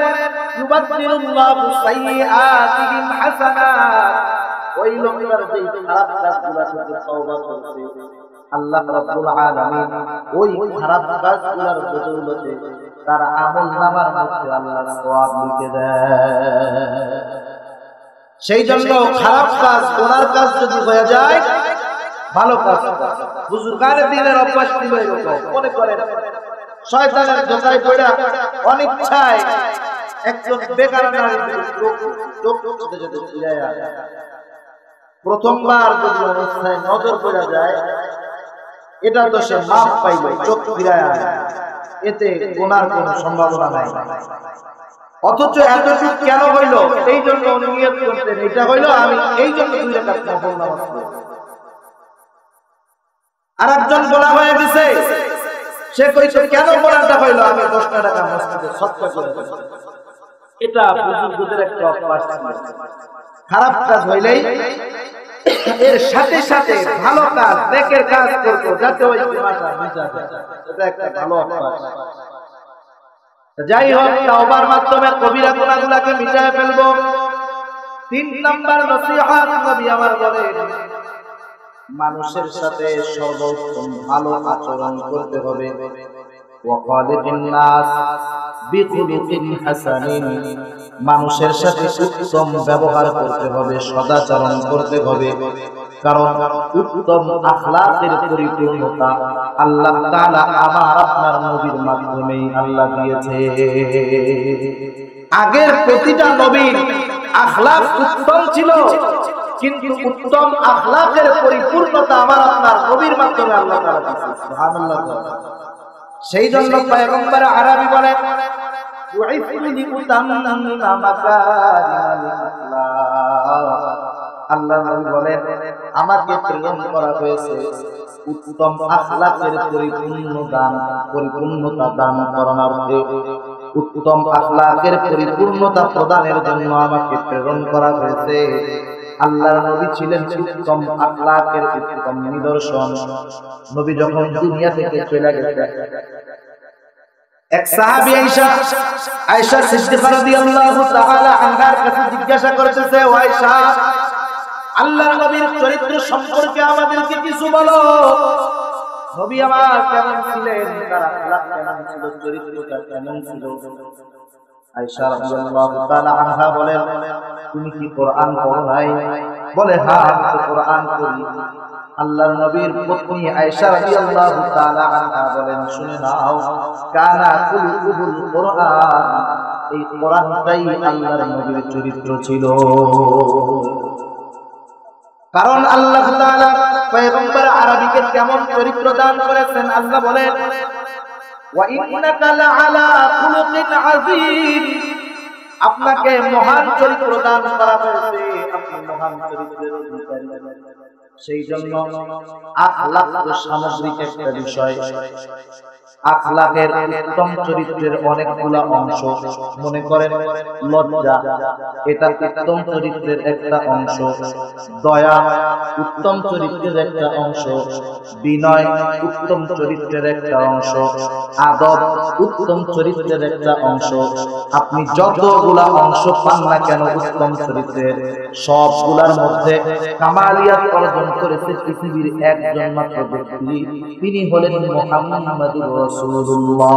ইউবাদদিলুল্লাহু সাইয়্যাতিহিম হাসানাত। ওই লোকটার যে খারাপ কাজগুলো থেকে তওবা করছে, আল্লাহ রাব্বুল আলামিন ওই খারাপ কাজগুলোর বদৌলতে তার আমলনামার মধ্যে আল্লাহ সওয়াব লিখে দেয়। সেই জন্য খারাপ কাজ, গুনার কাজ যদি হয়ে যায়, ভালো কাজ বুজুর্গানের দিনের অভ্যাস ছিল এরকম। মনে করেন শয়তানের ধোঁকায় পড়া অনিচ্ছায় একজন বেকার নারীর চোখ যেতে যেতে ফিরায় আসে। প্রথমবার যদি অবস্থায় নজর পড়া যায়, এটা তো সে মাপ পাইল, চোখ ফিরায় আসে, এতে গুনার কোনো সম্ভাবনা নাই। অথচ এতটুকু কেন হইল? এই জন্য উনি নিয়ত করতেন, এটা হইল আমি এই জন্য 2 রাকাত নফল নামাজ পড়ব। আর একজন বলা হয়ে গেছে, সে কইছে কেন পড়াটা হইল, আমি 10 টাকা মসজিদে সদকা করে দেব। এটা বুজুর্গদের একটা অভ্যাস ছিল। খারাপ কাজ হইলেই এর সাথে সাথে ভালো কাজ, নেকের কাজ করব, যাতে ওই গুনাহটা মিটা যায়। এটা একটা ভালো অভ্যাস। যাই হোক, তাওবার মাধ্যমে কবিরা গুনাহগুলোকে মিটায় ফেলবো। 3 নাম্বার নসিহত নবী আমার বলেন, মানুষের সাথে সর্বোত্তম ভালো আচরণ করতে হবে। ওয়াকালিন নাস বিখুলুকিন হাসানিন, মানুষের সাথে উত্তম ব্যবহার করতে হবে, সদাচরণ করতে হবে। কারণ উত্তম আখলাকের পরিপূর্ণতা আল্লাহ তাআলা আমার আপনার নবীর মাধ্যমেই আল্লাহ দিয়েছে। আগের প্রতিটা নবীর আখলাক উত্তম ছিল, কিন্তু উত্তম আখলাকের পরিপূর্ণতা আমার আপনার নবীর মাধ্যমে আল্লাহ তাআলা দিয়েছে। সুবহানাল্লাহ। সেই জন্য পয়গম্বর আরবি বলেন, আল্লাহ নবী বলেন, আমাকে প্রেরণ করা হয়েছে উত্তম আখলাকের পরিপূর্ণতা দান করার অর্থে। উত্তম আখলাকের পরিপূর্ণতা প্রদানের জন্য আমাকে প্রেরণ করা হয়েছে। আল্লাহর নবী ছিলেন উত্তম আখলাকের উত্তম নিদর্শন। নবী যখন দুনিয়া থেকে চলে গেছেন, এক সাহাবী আয়েশা সিদ্দিকা রাদিয়াল্লাহু তাআলা আনহার কাছে জিজ্ঞাসা করেছে, ও আয়েশা, আল্লাহর নবীর চরিত্র সম্পর্কে আমাদেরকে কিছু বলো। নবী আমার কেমন ছিলেন, তার আখলাক কেমন ছিল, চরিত্রটা কেমন ছিল? আয়েশা রাদিয়াল্লাহু তাআলা আনহা বলেন, তুমি কি কোরআন পড়ো নাই? বলে, হ্যাঁ আমি তো কোরআন পড়ি। আল্লাহর নবীর পত্নী আয়েশা রাদিয়াল্লাহু তাআলা আনহা বলেন, শুনে নাও, কানা কুলুহুল কোরআন, এই কোরআনটাই আল্লাহর নবীর চরিত্র ছিল। কারণ আল্লাহ তাআলা পয়গম্বর আরবীকে কেমন চরিত্র দান করেছেন, আল্লাহ বলেন, ওয়া ইন্নাকা লাআলা খুলুকিন আযীম, আপনাকে মহান চরিত্র দান করা হয়েছে, আপনি মহান চরিত্রের অধিকারী। সেই জন্য আখলাক সামগ্রিক একটা বিষয়। আখলাকের উত্তম চরিত্রের অনেকগুলা অংশ। মনে করেন লজ্জা, এটা উত্তম চরিত্রের একটা অংশ। দয়া উত্তম চরিত্রের একটা অংশ। বিনয় উত্তম চরিত্রের একটা অংশ। আদব উত্তম চরিত্রের একটা অংশ। আপনি যতগুলা অংশ পান না কেন উত্তম চরিত্রের, সবগুলার মধ্যে কামালিয়াত অর্জন করেছে পৃথিবীর একজন মাত্র ব্যক্তি, তিনি হলেন মুহাম্মাদুর রাসূলুল্লাহ।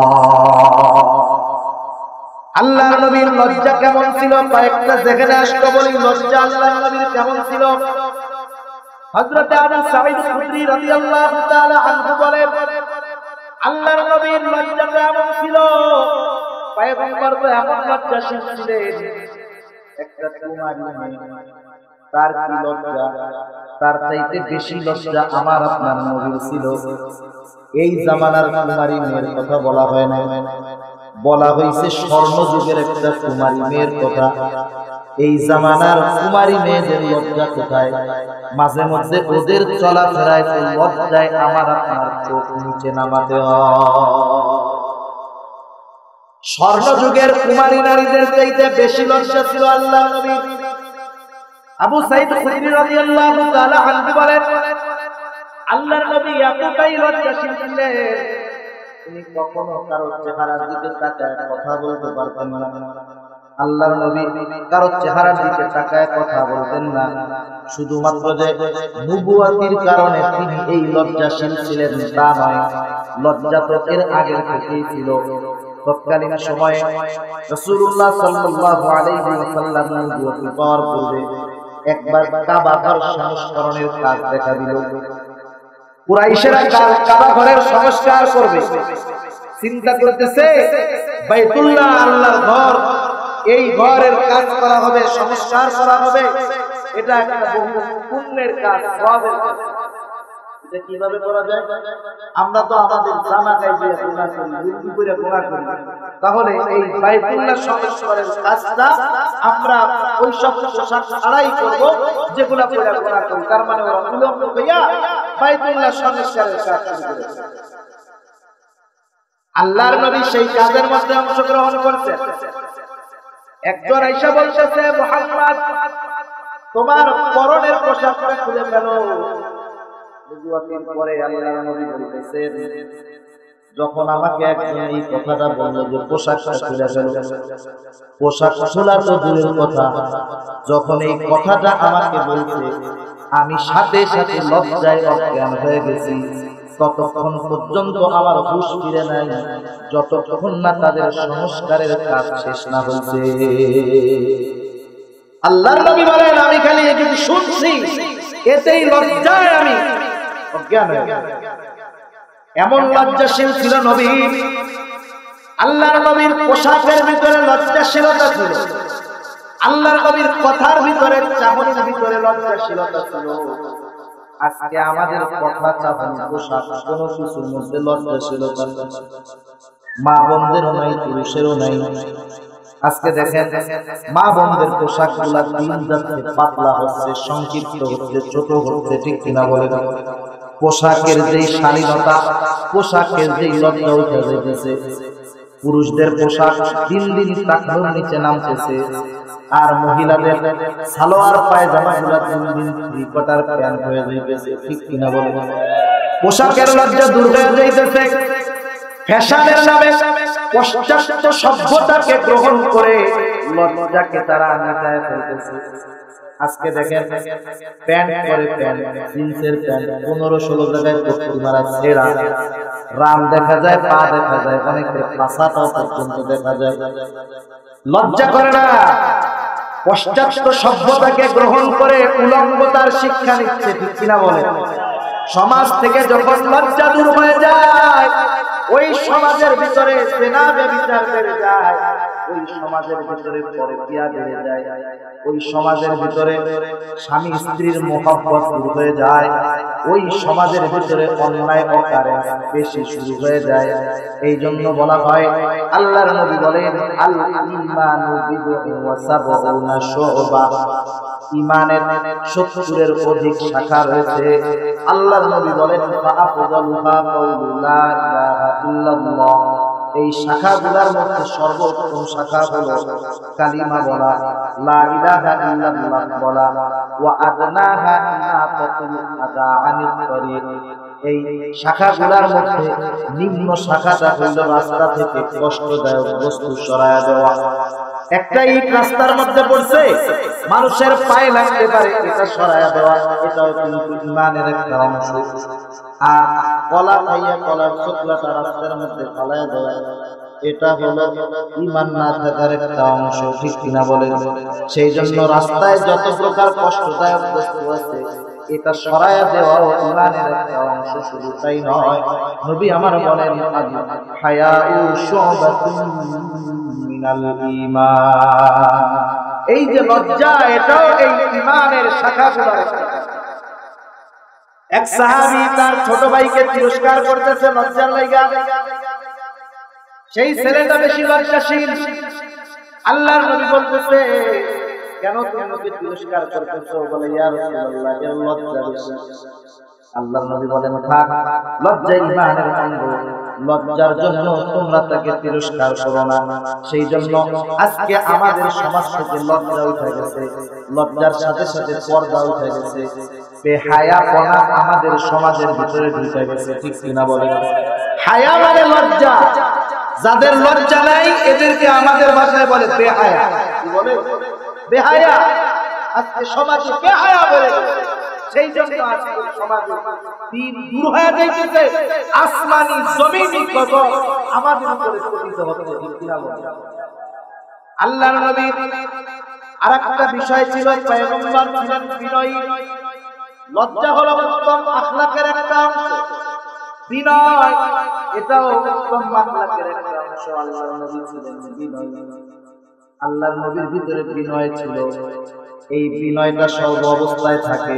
আল্লাহর নবীর লজ্জা কেমন ছিল, কয়েকটা যেখানে আসতো বলি লজ্জা আল্লাহর নবীর কেমন ছিল। হযরত আবু সাঈদ খুদরি রাদিয়াল্লাহু তাআলা আনহু বলেন, আল্লাহর নবীর লজ্জা কেমন ছিল, পয়গম্বর তো এমন লজ্জাশীল ছিলেন, একটা কুমারী মেয়ে, তার কি লজ্জা, তার চাইতে বেশি লজ্জা আমার আপনার নবীর ছিল। এই জামানার কুমারী মেয়ের কথা বলা হয় না, বলা হয়েছে স্বর্ণযুগের একটা কুমারী মেয়ের কথা। এই জামানার কুমারী মেয়েদের লজ্জা কোথায়? মাঝে মধ্যে ওদের চলাফেরায় তো লজ্জায় আমার আপনার চোখ নিচে নামাতে হয়। স্বর্ণযুগের কুমারী নারীদের চাইতে বেশি লজ্জা ছিল আল্লাহর নবীর। আবু সাঈদ খুদরি রাদিয়াল্লাহু তাআলা আনহু বলেন, আল্লাহর নবী এতটাই লজ্জাশীল ছিলেন, তিনি কখনো কারো চেহারার দিকে তাকায় কথা বলতে পারতেন না। আল্লাহর নবী কারো চেহারার দিকে তাকায় কথা বলতেন না। শুধুমাত্র যে নবুয়তির কারণে তিনি এই লজ্জাশীল ছিলেন তা নয়, লজ্জা তো এর আগে থেকেই ছিল। তৎকালীন সময়ে রাসূলুল্লাহ সাল্লাল্লাহু আলাইহি ওয়াসাল্লাম নবুয়তি পাওয়ার পূর্বে একবার কাবা ঘর সংস্করণের কাজ দেখা দিল। কুরাইশেরা কাবা ঘরের সংস্কার করবে, চিন্তা করতেছে বাইতুল্লাহ আল্লাহর ঘর, এই ঘরের কাজ করা হবে, সংস্কার করা হবে, এটা একটা বহু পুণ্যের কাজ, সওয়াবের কাজ। এটা কিভাবে করা যায়? আমরা তো আমাদের জামা গায়ে গুনাহ করি, লুঙ্গি পরে গুনাহ করি, তাহলে এই বাইতুল্লাহ সংস্কারের কাজটা আমরা ওই সব পোশাক ছাড়াই করব যেগুলো পরে গুনাহ করি। তার মানে ওরা উলঙ্গ হইয়া বাইতুল্লাহ সংস্কারের কাজ শুরু করেছে। আল্লাহর নবী সেই কাজের মধ্যে অংশগ্রহণ করেছেন। একজন আয়েশা বলতেছে, মুহাম্মদ তোমার পরনের পোশাকটা খুলে ফেলো। নবুয়তের পরে আল্লাহর নবী বলতেছেন, যখন আমাকে একজন এই কথাটা বলল যে পোশাকটা খুলে ফেলো, পোশাক খোলা তো দূরের কথা, যখন এই কথাটা আমাকে বলছে আমি সাথে সাথে লজ্জায় অজ্ঞান হয়ে গেছি। ততক্ষণ পর্যন্ত আমার হুঁশ ফিরে নাই যতক্ষণ না তাদের সংস্কারের কাজ শেষ না হয়েছে। আল্লাহর নবী বলেন, আমি খালি একটু শুনছি, এতেই লজ্জায় আমি অজ্ঞান হয়ে গেছি। এমন লজ্জাশীল ছিল নবী। আল্লাহর নবীর পোশাকের ভিতরে লজ্জাশীলতা ছিল, আল্লাহর নবীর কথার ভিতরে, চাহনির ভিতরে লজ্জাশীলতা ছিল। আজকে আমাদের কথা, চাহনি, পোশাক কোনো কিছুর মধ্যে লজ্জাশীলতা মা বোনদেরও নাই, পুরুষেরও নাই। আজকে দেখেন মা বোনদের পোশাক গুলা দিন যাচ্ছে পাতলা হচ্ছে, সংক্ষিপ্ত হচ্ছে, ছোট হচ্ছে, ঠিক কিনা বলেন? পোশাকের যেই শালীনতা, পোশাকের যেই লজ্জা উঠে যেতেছে, পুরুষদের পোশাক দিন দিন টাকনুর নিচে নামতেছে, আর মহিলাদের সালোয়ার পায়জামা গুলা দিন দিন ত্রিকটার প্যান্ট হয়ে যাইতেছে, ঠিক কিনা বলেন? পোশাকের লজ্জা দূর হয়ে যাইতেছে। ফ্যাশনের নামে পাশ্চাত্য সভ্যতাকে গ্রহণ করে লজ্জাকে তারা মিটায় ফেলতেছে। আজকে দেখেন প্যান্ট পরে প্যান্ট, জিন্সের প্যান্ট 15-16 জায়গায় পট্টি মারা ছেঁড়া, রাম দেখা যায়, পা দেখা যায়, অনেকের পাছাটাও পর্যন্ত দেখা যায়। লজ্জা করে না। পশ্চাৎ সভ্যতাকে গ্রহণ করে উলঙ্গতার শিক্ষা নিচ্ছে, ঠিক কিনা বলে? সমাজ থেকে যখন লজ্জা দূর হয়ে যায়, ওই সমাজের ভিতরে জেনা ব্যভিচার বেড়ে যায়, ওই সমাজের ভিতরে পরকীয়া বেড়ে যায়, ওই সমাজের ভিতরে স্বামী স্ত্রীর মহব্বত শুরু হয়ে যায়, ওই সমাজের ভিতরে অন্যায় অকারেন্স বেশি শুরু হয়ে যায়। এই জন্য বলা হয়, আল্লাহর নবী বলেন, আল ঈমানু বিদ'উন ওয়া সাবউনা শু'বা, ঈমানের 70-এর অধিক শাখা রয়েছে। আল্লাহর নবী বলেন, ফাআফদালুহা কাউলু লা ইলাহা ইল্লাল্লাহ, এই শাখাগুলোর মধ্যে সর্বোত্তম শাখা হলো কালিমা বলা, লা ইলাহা ইল্লাল্লাহ বলা, ওয়া আদনাহা ইমাতাতুল আযা আনিত তরিক, এই শাখাগুলোর মধ্যে নিম্ন শাখাটা হলো রাস্তা থেকে কষ্টদায়ক বস্তু সরায়া দেওয়া। একটা ইট রাস্তার মধ্যে পড়ছে, মানুষের পায়ে লাগতে পারে, এটা সরায়া দেওয়া, এটাও কিন্তু ঈমানের একটা অংশ। আর কলা খাইয়া কলার ছোকলাটা রাস্তার মধ্যে ফালায়া দেওয়া, এটা হলো ঈমান না থাকার একটা অংশ, ঠিক কিনা বলেন? সেই জন্য রাস্তায় যত প্রকার কষ্টদায়ক বস্তু আছে, এটা সরায়া দেওয়াও ঈমানের একটা অংশ। শুধু তাই নয়, নবী আমার বলেন, হায়াউ শু'বাতুন মিনাল ঈমান, এই যে লজ্জা, এটাও এই ঈমানের শাখাগুলোর একটা। এক সাহাবী তার ছোট ভাইকে তিরস্কার করতেছে লজ্জার লাগা। সেই ছেলেটা বেশি লজ্জাশীল। আল্লাহর নবী বলতেছে, কেন তুমি ওকে তিরস্কার করতেছো? বলে, ইয়া রাসূলুল্লাহ, এর লজ্জা বেশি। আল্লাহর নবী বলেন, থাক, লজ্জা ঈমানের অঙ্গ, লজ্জার জন্য তোমরা তাকে তিরস্কার করো না। সেই জন্য আজকে আমাদের সমাজ থেকে লজ্জা উঠে গেছে, লজ্জার সাথে সাথে পর্দা উঠে গেছে, বেহায়াপনা আমাদের সমাজের ভিতরে ঢুকে গেছে, ঠিক কিনা বলেন? হায়া মানে লজ্জা। যাদের লজ্জা নাই এদেরকে আমাদের ভাষায় বলে বেহায়া। কি বলে? বেহায়া। আজকে সমাজে বেহায়া বলে। সেই জন্য আজকে সমাজে দিন দূর হয়ে যাইতেছে, আসমানি জমিনি গজব আমাদের উপরে পতিত হচ্ছে, ঠিক কিনা বলেন? আল্লাহর নবী আরেকটা বিষয় ছিল, পয়গম্বর ছিলেন বিনয়ী। লজ্জা হলো উত্তম আখলাকের একটা অংশ, বিনয় এটাও উত্তম আখলাকের একটা অংশ। আল্লাহর নবী ছিলেন বিনয়ী। আল্লাহর নবীর ভিতরে বিনয় ছিল। এই বিনয়টা সর্ব অবস্থায় থাকে।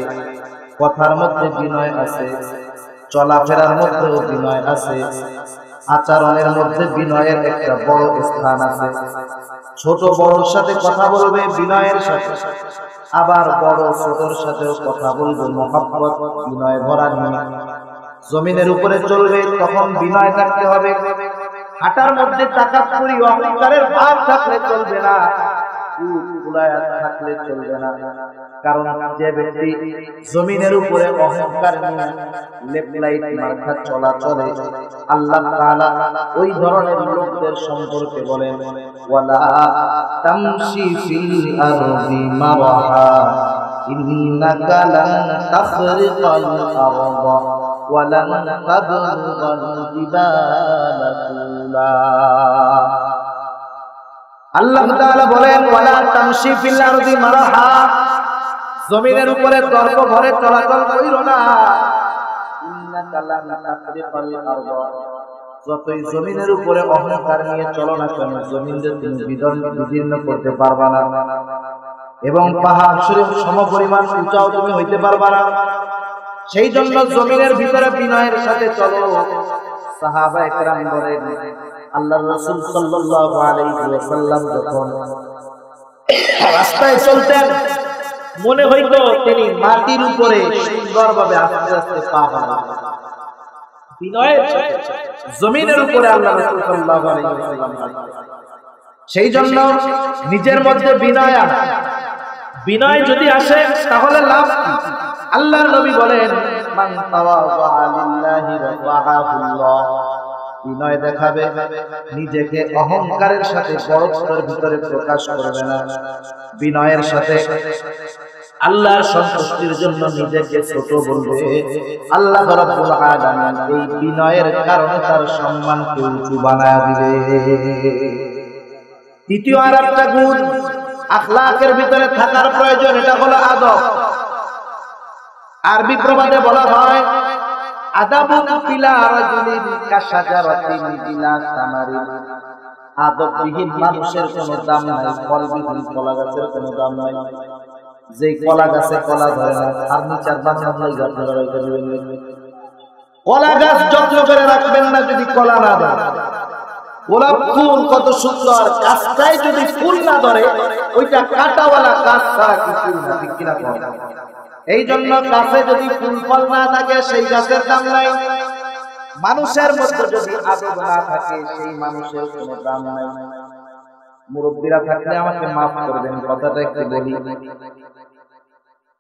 কথার মধ্যে বিনয় আছে, চলাফেরার মধ্যেও বিনয় আছে, আচরণের মধ্যে বিনয়ের একটা বড় স্থান আছে। ছোট বড়র সাথে কথা বলবে বিনয়ের সাথে, আবার বড় ছোটর সাথেও কথা বলবে মহব্বত বিনয় ভরা নিয়ে। জমিনের উপরে চলবে তখন বিনয় থাকতে হবে। হাঁটার মধ্যে তাকাব্বুরি অহংকারের ভাব থাকলে চলবে না, থাকলে চলবে না। কারণ যে ব্যক্তি জমিনের উপরে অহংকার নিয়ে লেফট মার্কা চলা চলে, আল্লাহ তাআলা ওই ধরনের লোকদের সম্পর্কে বলেন, ওয়ালা তামশি ফিল আরদি মারহা ইন্নাকা লান তাখরিকাল আরদা ওয়ালান তাবলুগাল জিবালা তুলা। আল্লাহ তাআলা বলেন, ওয়ালা তামশি ফিল আরদি মারহা, জমিনের উপরে তর্ক ভরে চলাচল কইরো না। ইন্নাকা লান তাখরিকাল আরদা, যতই জমিনের উপরে অহংকার নিয়ে চলো না কেন, জমিনকে তুমি বিদীর্ণ করতে পারবা না, এবং পাহাড় শরীফ সমপরিমাণ উঁচাও তুমি হইতে পারবা না। সেই জন্য জমিনের ভিতরে বিনয়ের সাথে চলো। সাহাবায়ে কেরাম বলেন, আল্লাহর রাসূল সাল্লাল্লাহু আলাইহি ওয়াসাল্লাম যখন রাস্তায় চলতেন, মনে হইতো তিনি মাটির উপরে সুন্দরভাবে আস্তে আস্তে পা বাড়ান। বিনয়ের সাথে জমিনের উপরে আল্লাহ রাসূল সাল্লাল্লাহু আলাইহি ওয়াসাল্লাম। সেই জন্য নিজের মধ্যে বিনয় আনা। বিনয় যদি আসে তাহলে লাভ কি? আল্লাহর নবী বলেন, মান তাওয়াযা লিল্লাহি রাফাআহুল্লাহ, বিনয় দেখাবে, নিজেকে অহংকারের সাথে বড়ত্বের ভিতরে প্রকাশ করবে না, বিনয়ের সাথে আল্লাহর সন্তুষ্টির জন্য নিজেকে ছোট বলবে। আল্লাহ রাব্বুল আলামিন এই বিনয়ের কারণে তার সম্মানকে উঁচু বানায় দিবে। দ্বিতীয় আর একটা গুণ আখলাকের ভিতরে থাকার প্রয়োজন, এটা হলো আদব। আরবি প্রবাদে বলা হয় আদাবুন বিলা রাজুলিন কাশাজারাতিন বিলা সামারিন। আদববিহীন মানুষের কোনো দাম নাই, ফলবিহীন কলা গাছের কোনো দাম নাই। যে কলা গাছে কলা ধরে না, ফার্নিচার বানানোর লাগে আপনারা রাখতে দিবেন। কলা গাছ যত্ন করে রাখবেন না যদি কলা না ধরে। গোলাপ ফুল কত সুন্দর, গাছটাই যদি ফুল না ধরে ওইটা কাঁটাওয়ালা গাছ ছাড়া কিছুই না, ঠিক কিনা? এই জন্য গাছে যদি ফুল ফল না থাকে সেই গাছের দাম নাই। মানুষের মধ্যে যদি আদব না থাকে সেই মানুষের কোনো দাম নাই। মুরব্বীরা থাকলে আমাকে মাফ করবেন, কথাটা একটু বলি।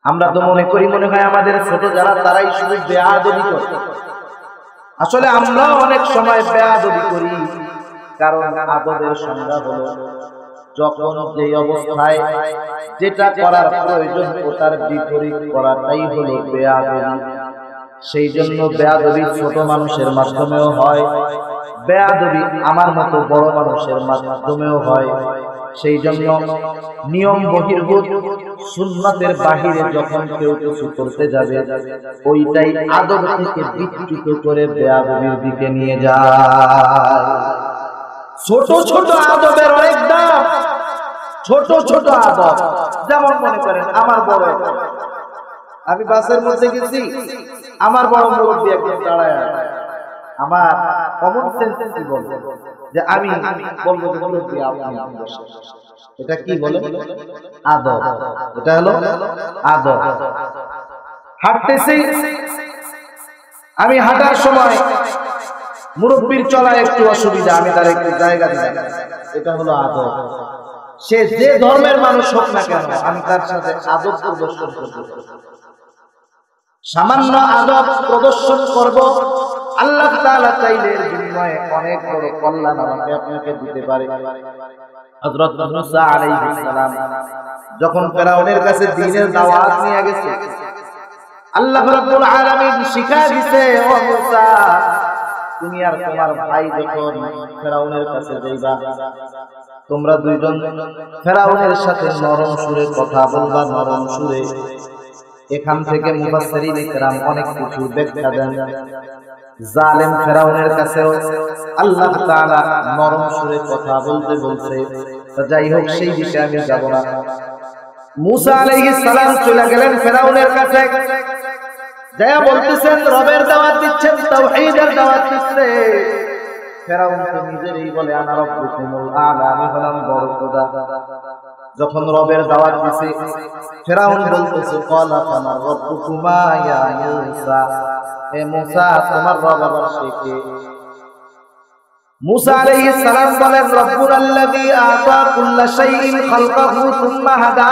আমরা তো মনে করি মনে হয় আমাদের ছোট যারা তারাই শুধু বেয়াদবি করে। আসলে আমরাও অনেক সময় বেয়াদবি করি। কারণ আদবের সংজ্ঞা হলো যখন যে অবস্থায় যেটা করার প্রয়োজন ওটার বিপরীত করাটাই হলো বেয়াদবি। সেই জন্য বেয়াদবি ছোট মানুষের মাধ্যমেও হয়, বেয়াদবি আমার মতো বড় মানুষের মাধ্যমেও হয়। সেই জন্য নিয়ম বহির্ভূত সুন্নাতের বাহিরে যখন কেউ কিছু করতে যাবে ওইটাই আদব থেকে বিচ্যুত করে বেয়াদবির দিকে নিয়ে যায়। ছোট ছোট আদবের অনেক দাম, ছোট ছোট আদব। যেমন মনে করেন আমার বড়, আমি বাসের মধ্যে গেছি, আমার বড় মুরব্বী একজন দাঁড়ায়, আমার কমন সেন্স কি বলবো যে আমি বলবো যে মুরব্বী আপনি বসেন। এটা কি বলে? আদব। এটা হলো আদব। হাঁটতেছি, আমি হাঁটার সময় মুরব্বীর চলা একটু অসুবিধা, আমি তার একটু জায়গা দিলাম, এটা হলো আদব। সে যে ধর্মের মানুষ হোক না কেন আমি তার সাথে আদব প্রদর্শন করতে পারি। সামান্য আদব প্রদর্শন করব, আল্লাহ তাআলা চাইলে এর বিনিময়ে অনেক বড় কল্যাণ আমাকে আপনাকে দিতে পারে। হযরত মুসা আলাইহিস সালাম যখন ফেরাউনের কাছে দ্বীনের দাওয়াত নিয়ে গেছে, আল্লাহ রাব্বুল আলামিন শিখায় দিয়েছে, ও মুসা তুমি আর তোমার ভাই যখন ফেরাউনের কাছে যাইবা, তোমরা দুইজন ফেরাউনের সাথে নরম সুরে কথা বলবা, নরম সুরে। এখান থেকে মুফাসসিরিন ইকরাম অনেক কিছু ব্যাখ্যা দেন। জালেম ফেরাউনের কাছেও আল্লাহ তাআলা নরম সুরে কথা বলতে বলছে। যাই হোক, সেই বিষয়ে আমি যাব না। মুসা আলাইহিস সালাম চলে গেলেন ফেরাউনের কাছে, যায়া বলতেছেন রবের দাওয়াত দিচ্ছেন, তাওহীদের দাওয়াত দিচ্ছে। ফেরাউন তো নিজেরই বলে আনা রাব্বুকুমুল আ'লা, আমি হলাম বড় খোদা। যখন রবের দাওয়াত দিছে ফেরাউন বলতেছে ক্বালা ফামা রাব্বুকুমা ইয়া মূসা, হে মূসা তোমার রব আবার সে কে? মূসা আলাইহিস সালাম বলেন রব্বুল আল্লাযী আতা কুল্লা শাইইন খালকাহু সুম্মা হাদা,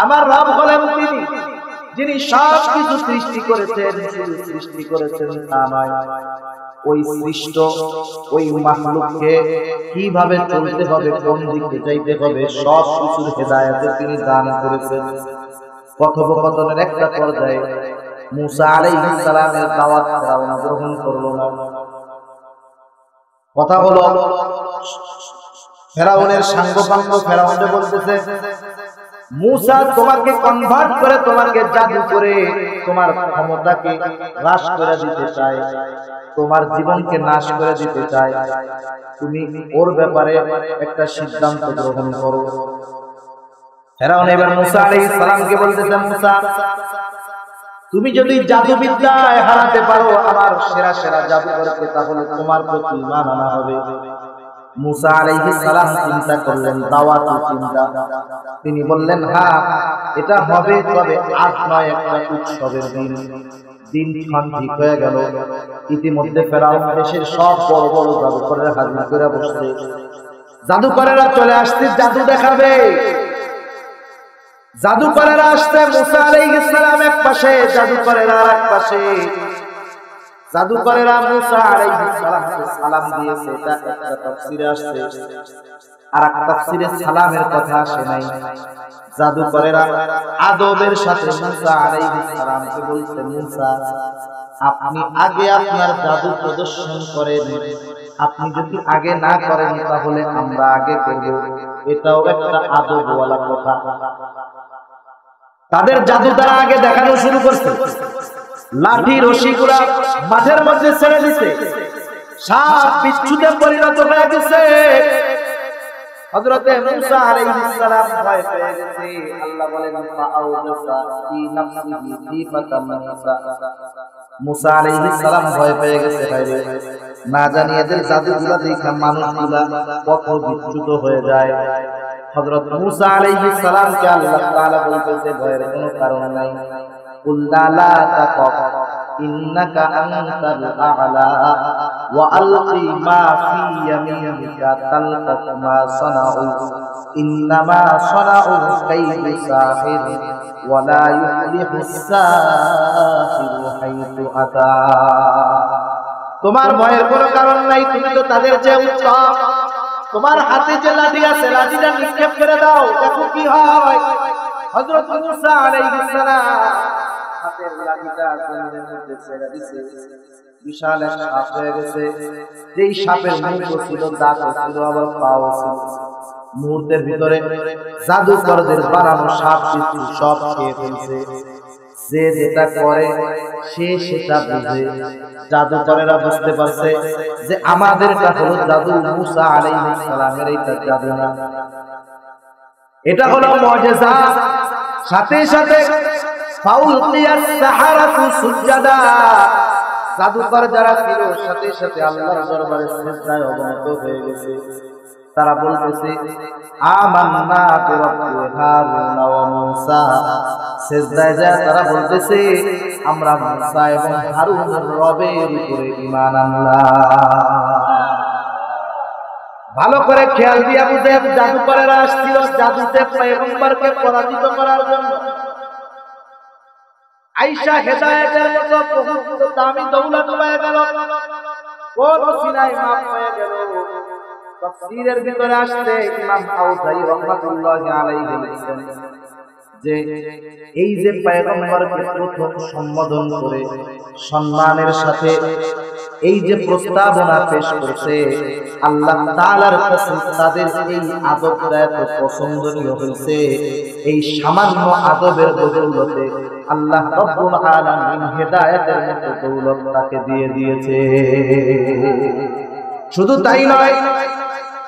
আমার রব হলেন তিনি যিনি সব কিছু সৃষ্টি করেছেন। শুধু সৃষ্টি করেছেন তা নয়, ওই সৃষ্ট ওই মাখলুককে কিভাবে চলতে হবে, কোন দিকে যাইতে হবে, সব কিছুর হেদায়েত তিনি দান করেছেন। কথোপকথনের একটা পর্যায়ে মূসা আলাইহিস সালামের দাওয়াত ফেরাউন গ্রহণ করল না। কথা হলো ফেরাউনের সাঙ্গপাঙ্গ ফেরাউনকে বলতেছে মূসা তোমাকে কনভার্ট করে, তোমাকে জাদু করে তোমার ক্ষমতাকে হ্রাস করে দিতে চায়, তোমার জীবনকে নাশ করে দিতে চায়। তুমি ওর ব্যাপারে একটা সিদ্ধান্ত গ্রহণ করো। ফেরাউন এবার মূসা আলাইহিস সালামকে বলতেছে মূসা তুমি যদি জাদুবিদ্যায় হারাতে পারো আমার সেরা সেরা জাদুকরকে, তাহলে তোমার প্রতি ঈমান আনা হবে। মূসা আলাইহিস সালাম চিন্তা করলেন, দাওয়াতি চিন্তা। তিনি বললেন হ্যাঁ এটা হবে, তবে আজ নয়, একটা উৎসবের দিন। দিন খান ঠিক হয়ে গেল। ইতিমধ্যে ফেরাউন দেশের সব বড় বড় জাদুকরের হাজির করে বসছে। জাদুকরেরা চলে আসছে জাদু দেখাবে। জাদুকরেরা আসছে, মূসা আলাইহিস সালাম এক পাশে, জাদুকরেরা আরেক পাশে। জাদুকরেরা মুসা আলাইহিস সালামকে সালাম দিয়েছে, এটা একটা তাফসীরে আসছে, আর এক তাফসীরে সালামের কথা আসে নাই। জাদুকরেরা আদবের সাথে মুসা আলাইহিস সালামকে বলছে, মুসা আপনি আগে আপনার জাদু প্রদর্শন করেন, আপনি যদি আগে না করেন তাহলে আমরা আগে করব। এটাও একটা আদবওয়ালা কথা। তাদের জাদু তারা আগে দেখানো শুরু করছে। লাঠি রশিগুলা মাঠের মধ্যে ছেড়ে দিছে, সাপ বিচ্ছুতে পরিণত হয়ে গেছে। হযরতে মুসা আলাইহিস সালাম ভয় পেয়ে গেছে। আল্লাহ বলেন ফাআউজাসা ফি নাফসিহি খীফাতাম মুসা। মুসা আলাইহিস সালাম ভয় পেয়ে গেছে, ভাইরে না জানি এদের জাদুগুলা দেখে মানুষগুলা কত বিচ্যুত হয়ে যায়। হযরত মুসা আলাইহিস সালামকে আল্লাহ তাআলা বলতেছে ভয়ের কোনো কারণ নাই। কুল্লা লা তাকাফ ইন্নাকা আনতাল আ'লা ওয়া আলকি মা ফি ইয়ামিনিকা তালকাত মা সানাউ ইন্নামা সানাউ কাইদু সাহির ওয়া লা ইফলিহুস সাহিরু হাইতু আতা। তোমার ভয়ের কোনো কারণ নাই, তুমি তো তাদের চেয়ে উত্তম। তোমার হাতে যে লাঠি আছে লাঠিটা নিক্ষেপ করে দাও, দেখো কি হয়। হযরত মুসা আলাইহিস সালাম হাতের লাঠিটা জমিনের মধ্যে ছেড়ে দিয়েছে, বিশাল এক সাপ হয়ে গেছে। যেই সাপের মুখ ছিল, দাঁত ছিল, আবার পাও ছিল। মুহূর্তের ভিতরে জাদুকরদের বানানো সাপ কিছু সব খেয়ে ফেলছে। যে যেটা করে সে সেটা বুঝে। জাদুকরেরা বুঝতে পারছে যে আমাদেরটা হলো জাদু, মুসা আলাইহিস সালামের এইটা জাদু না, এটা হলো মুজিজা। সাথে সাথে ফাউলকিয়াস সাহারাতু সুজদা, জাদুকর যারা ছিল সাথে সাথে আল্লাহর দরবারে সিজদায় অবনত হয়ে গেছে। তারা বলতেছে আমান্না বিরাব্বি হারুন ওয়া মুসা। সিজদায় যায় তারা বলতেছে আমরা মুসা এবং হারুনের রবের উপরে ঈমান আনলাম। ভালো করে খেয়াল দিয়া বুঝে, জাদুকরেরা আসছিল জাদুতে পয়গম্বরকে পরাজিত করার জন্য। আয়েশা হেদায়েতের মতো বহুত দামি দৌলত পেয়ে গেল, কোন সিনায় মাপ পেয়ে গেল। তাফসীরের ভিতরে আসছে ইমাম আউজাই রাহমাতুল্লাহি আলাইহি লিখেন যে এই যে পয়গম্বরকে প্রথম সম্বোধন করে সম্মানের সাথে এই যে প্রস্তাবনা পেশ করছে, আল্লাহ তাআলার কাছে তাদের এই আদবটা এত পছন্দনীয় হয়েছে। এই সামান্য আদবের বদৌলতে আল্লাহ রাব্বুল আলামিন হেদায়েতের মতো দৌলত তাকে দিয়ে দিয়েছে। শুধু তাই নয়,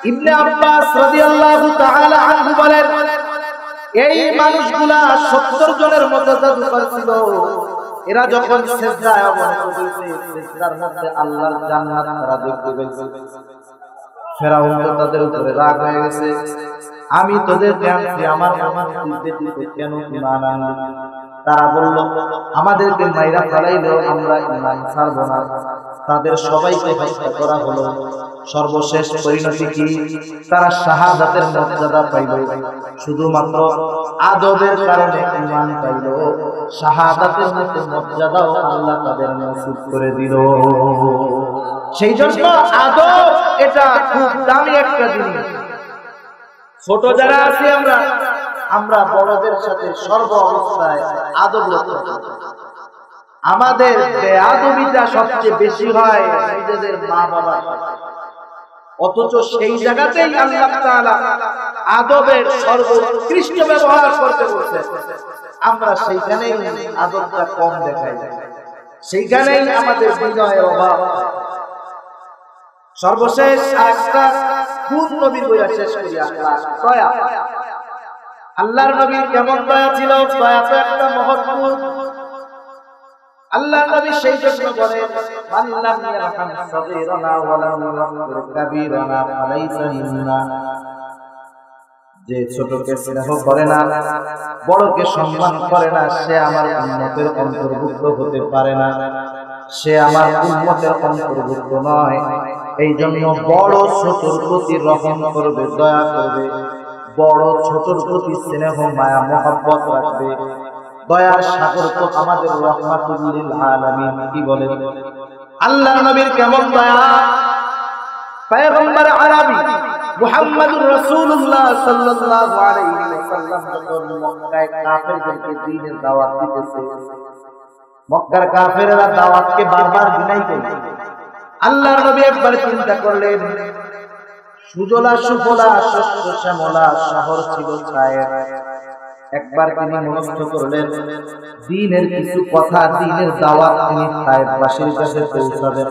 ইবনে আব্বাস রাদিয়াল্লাহু তাআলা আনহু বলেন এই মানুষগুলা 70 জনের মতো জাদুকর ছিল। এরা যখন সিজদায় অবনত হয়েছে, সিজদার মধ্যে আল্লাহর জান্নাত তারা দেখতে পেয়েছে। ফেরাউন তাদের উপরে রাগ হয়ে গেছে, আমি তোদেরকে আনছি আমার দিতে কেন ঈমান আনলি? তারা বলল আমাদেরকে মাইরা ফেলাইলেও আমরা ঈমান ছাড়ব না। তাদের সবাইকে হত্যা করা হলো। সর্বশেষ পরিণতি কি? তারা শাহাদাতের মর্যাদা পাইল। শুধুমাত্র আদবের কারণে ঈমান পাইল, শাহাদাতের মতো মর্যাদাও আল্লাহ তাদের নসিব করে দিল। সেই জন্য আদব এটা খুব দামি একটা জিনিস। ছোট যারা আছি আমরা বড়দের সাথে সর্ব অবস্থায় আদব রক্ষা করি। আমাদের বেয়াদবিটা সবচেয়ে বেশি হয় নিজেদের মা বাবার সাথে, অথচ সেই জায়গাতেই আল্লাহ তাআলা আদবের সর্বোৎকৃষ্ট ব্যবহার করতে বলছেন। আমরা সেইখানেই আদবটা কম দেখাই, সেইখানেই আমাদের বিনয়ের অভাব। সর্বশেষ একটা কোন নবীর বইয়া শেষ করি আমরা, দয়া। আল্লাহর নবীর কেমন দয়া ছিল? দয়া তো একটা মহৎ গুণ। আল্লাহর নবী সেই জন্য বলেন মাল্লাম ইয়ারহাম সাগীরানা ওয়া লাম ইউক্কির কাবীরানা ফালাইসা মিন্না। যে ছোটকে স্নেহ করে না, বড়কে সম্মান করে না, সে আমার উম্মতের অন্তর্ভুক্ত হতে পারে না, সে আমার উম্মতের অন্তর্ভুক্ত নয়। এই জন্য বড় ছোটর প্রতি রহম করবে, দয়া করবে, বড় ছোটর প্রতি স্নেহ মায়া মহব্বত রাখবে। দয়ার সাগর তো আমাদের রাহমাতুল লিল আলামিন। কি বলেন? আল্লাহর নবীর কেমন দয়া, পয়গম্বর আরবি মুহাম্মদুর রাসূলুল্লাহ সাল্লাল্লাহু আলাইহি ওয়াসাল্লাম যখন মক্কায় কাফেরদেরকে দ্বীনের দাওয়াত দিতেছে, মক্কার কাফেররা দাওয়াতকে বারবার বিনাই করে। আল্লাহর নবী একবার চিন্তা করলেন, সুজলা সুফলা শস্য শ্যামলা শহর ছিল তায়েফ। একবার তিনি মনস্থ করলেন দ্বীনের কিছু কথা, দ্বীনের দাওয়াত তিনি তায়েফবাসীর কাছে পৌঁছাবেন।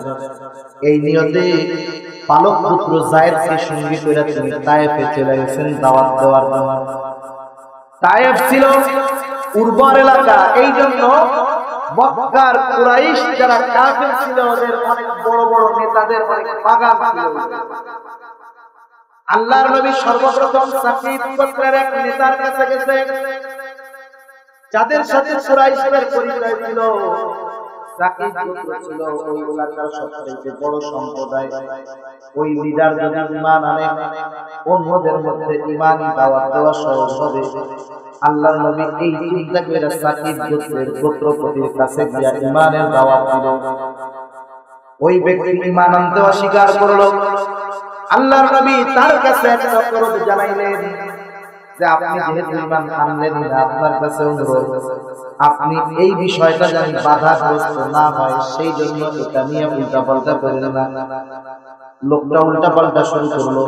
এই নিয়তে পালক পুত্র যায়েদকে সঙ্গী করে তিনি তায়েফে চলে গেছেন দাওয়াত দেওয়ার জন্য। তায়েফ ছিল উর্বর এলাকা, এই জন্য মক্কার কুরাইশ যারা কাফির ছিল ওদের অনেক বড় বড় নেতাদের অনেক বাগান ছিল। আল্লাহর নবী সর্বপ্রথম সাকিব গোত্রের এক নেতার কাছে গেছে, যাদের সাথে কুরাইশের পরিচয় ছিল। সাকিব গোত্র ছিল ওই এলাকার সবচেয়ে বড় সম্প্রদায়। ওই লিডার যদি ঈমান আনে, অন্যদের মধ্যে ঈমানি দাওয়াত দেওয়া সহজ হবে। আল্লাহর নবী এই চিন্তা করে সাকিব গোত্রের গোত্রপতির কাছে গিয়া ঈমানের দাওয়াত দিল। ওই ব্যক্তি ঈমান আনতে অস্বীকার করলো। আল্লাহর নবী তার কাছে একটা অনুরোধ জানাইলেন যে আপনি যেহেতু ঈমান আনলেন না, আপনার কাছে অনুরোধ, আপনি এই বিষয়টা যেন বাধাগ্রস্ত না হয় সেই জন্য এটা নিয়ে উল্টাপাল্টা করেন না। লোকটা উল্টাপাল্টা শুরু করলো।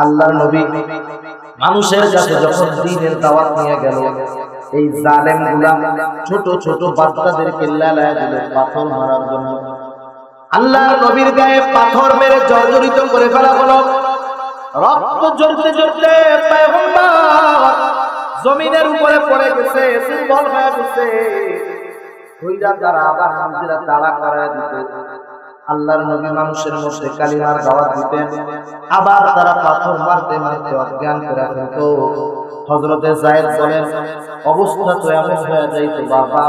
আল্লাহর নবী মানুষের কাছে যখন দ্বীনের দাওয়াত নিয়ে গেল, এই জালেমগুলা ছোট ছোট বাচ্চাদেরকে লালায় দিল পাথর মারার জন্য। আল্লাহর নবীর গায়ে পাথর মেরে জর্জরিত করে ফেলা হলো। রক্ত ঝরতে ঝরতে পয়গম্বর জমিনের উপরে পড়ে গেছে, দুর্বল হয়ে গেছে। ওইটা তারা আবার হামজিরা তাড়া করায় দিত। আল্লাহর নবী মানুষের মধ্যে কালিমার দাওয়াত দিতেন, আবার তারা পাথর মারতে মারতে অজ্ঞান করে ফেলত। হযরতে যায়েদ বলেন, অবস্থা তো এমন হয়ে যাইতো বাবা,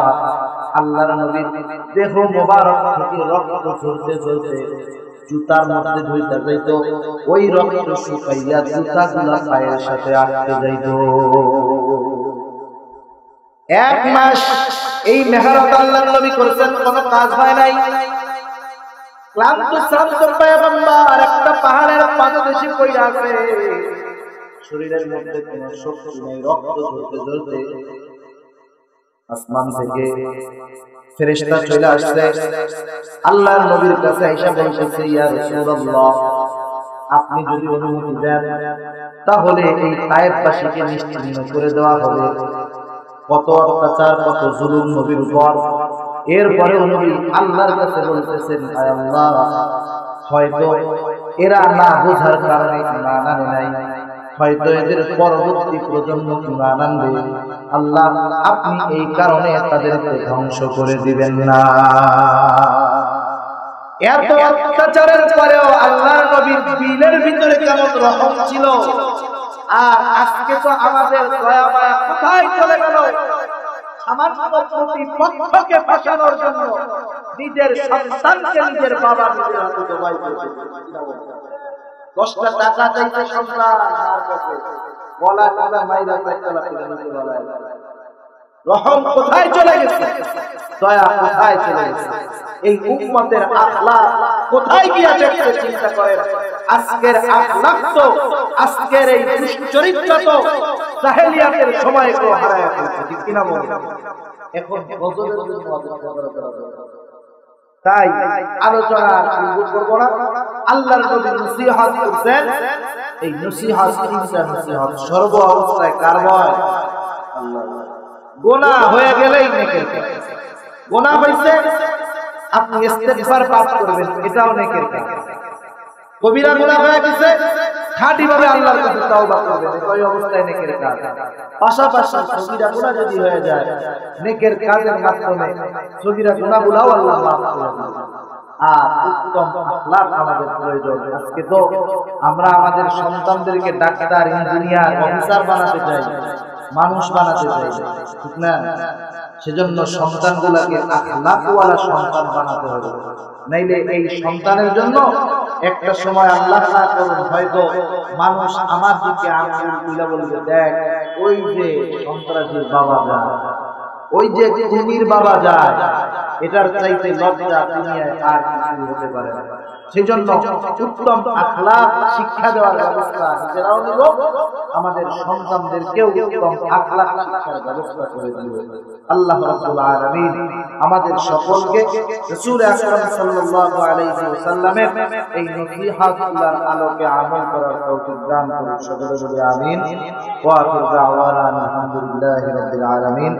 আল্লাহর নবীর দেহ মোবারক থেকে রক্ত ঝরতে ঝরতে জুতার মধ্যে ঢুইতে যাইতো। ওই রক্ত শুকাইয়া জুতাগুলা পায়ের সাথে আটকে যাইত। এক মাস এই মেহনত আল্লাহর নবী করেছেন, কোনো কাজ হয় নাই। ক্লান্ত শ্রান্ত পয়গম্বর একটা পাহাড়ের পাদদেশে পড়ে আছে, শরীরের মধ্যে কোনো শক্তি নেই। রক্ত ঝরতে ঝরতে আসমান থেকে ফেরেশতা চলে আসছে, আল্লাহর নবীর কাছে আয়েশা বলতেছে, ইয়া রাসূলুল্লাহ, আপনি যদি অনুমতি দেন তাহলে এই তায়েফবাসীকে নিশ্চিহ্ন করে দেওয়া হবে। কত অত্যাচার, কত জুলুম নবীর উপর। এরপরে নবী আল্লাহর কাছে বলতেছেন, আয় আল্লাহ, হয়তো এরা না বোঝার কারণে ঈমান আনে নাই, হয়তো এদের পরবর্তী প্রজন্ম ঈমান আনবে। আল্লাহ, আপনি এই কারণে তাদেরকে ধ্বংস করে দিবেন না। এত অত্যাচারের পরেও আল্লাহর নবীর দিলের ভিতরে কেমন রহম ছিল। আর আজকে তো আমাদের দয়া মায়া কোথায় চলে গেল? সামান্য প্রতিপক্ষকে ফাঁসানোর জন্য নিজের সন্তানকে নিজের বাবা নিজের হাতে জবাই করে 10টা টাকা চাইতে সন্তান গলা কাটা মাইরা পাইতলা করে নিতে বলা। রহম কোথায় চলে গেছে? দয়া কোথায় চলে গেছে? এই উম্মতের আখলাক কোথায় গিয়েছে চিন্তা করেন। আজকের আখলাক তো, আজকের এই দুশ্চরিত্র তো জাহেলিয়াতের সময়কে হারায় ফেলেছে, ঠিক কিনা বলেন? এখন গজলের জন্য অপেক্ষা করা। তাই আলোচনা শুরু করব না। আল্লাহর নবী নসিহত করেছেন, এই নসিহত তিনটা নসিহত সর্ব অবস্থায় কার ভয়? আল্লাহ। গুনাহ হয়ে গেলেই নেকের কাজ। গুনাহ হইছে, আপনি ইস্তেগফার পাঠ করবেন, এটাও নেকের কাজ। কবিরা গুনাহ হয়ে গেছে, খাঁটি ভাবে আল্লাহর কাছে তওবা করবেন, এই অবস্থায় নেকের কাজ। পাশাপাশি সগীরা গুনাহ যদি হয়ে যায়, নেকের কাজের মাধ্যমে সগীরা গুনাহগুলোও আল্লাহ মাফ করে দেন। আর উত্তম আখলাক আমাদের প্রয়োজন। আজকে তো আমরা আমাদের সন্তানদেরকে ডাক্তার, ইঞ্জিনিয়ার, অফিসার বানাতে চাই, মানুষ বানাতে চাই, ঠিক না? সেজন্য সন্তানগুলোকে আখলাকওয়ালা সন্তান বানাতে হবে। নাইলে এই সন্তানের জন্য একটা সময় আল্লাহ না করুন হয়তো মানুষ আমার দিকে আঙুল তুলে বলবে, দেখ ওই যে সন্ত্রাসীর বাবা যায়, ওই যে খুনির বাবা যায়, এটার চাইতে লজ্জা দুনিয়ায় আর কিছু হতে পারে না। সেজন্য উত্তম আখলাক শিক্ষা দেওয়ার ব্যবস্থা নিজেরাও নিব, আমাদের সন্তানদেরকেও উত্তম আখলাক শিক্ষার ব্যবস্থা করে দিব। আল্লাহ রাব্বুল আলামিন আমাদের সকলকে রাসূল আকরাম সাল্লাল্লাহু আলাইহি ওয়াসাল্লামের এই নসিহতগুলোর আলোকে আমল করার তৌফিক দান করুন। সকলে বলি আমিন। ওয়া আখিরু দাওয়ানা আলহামদুলিল্লাহি রাব্বিল আলামিন।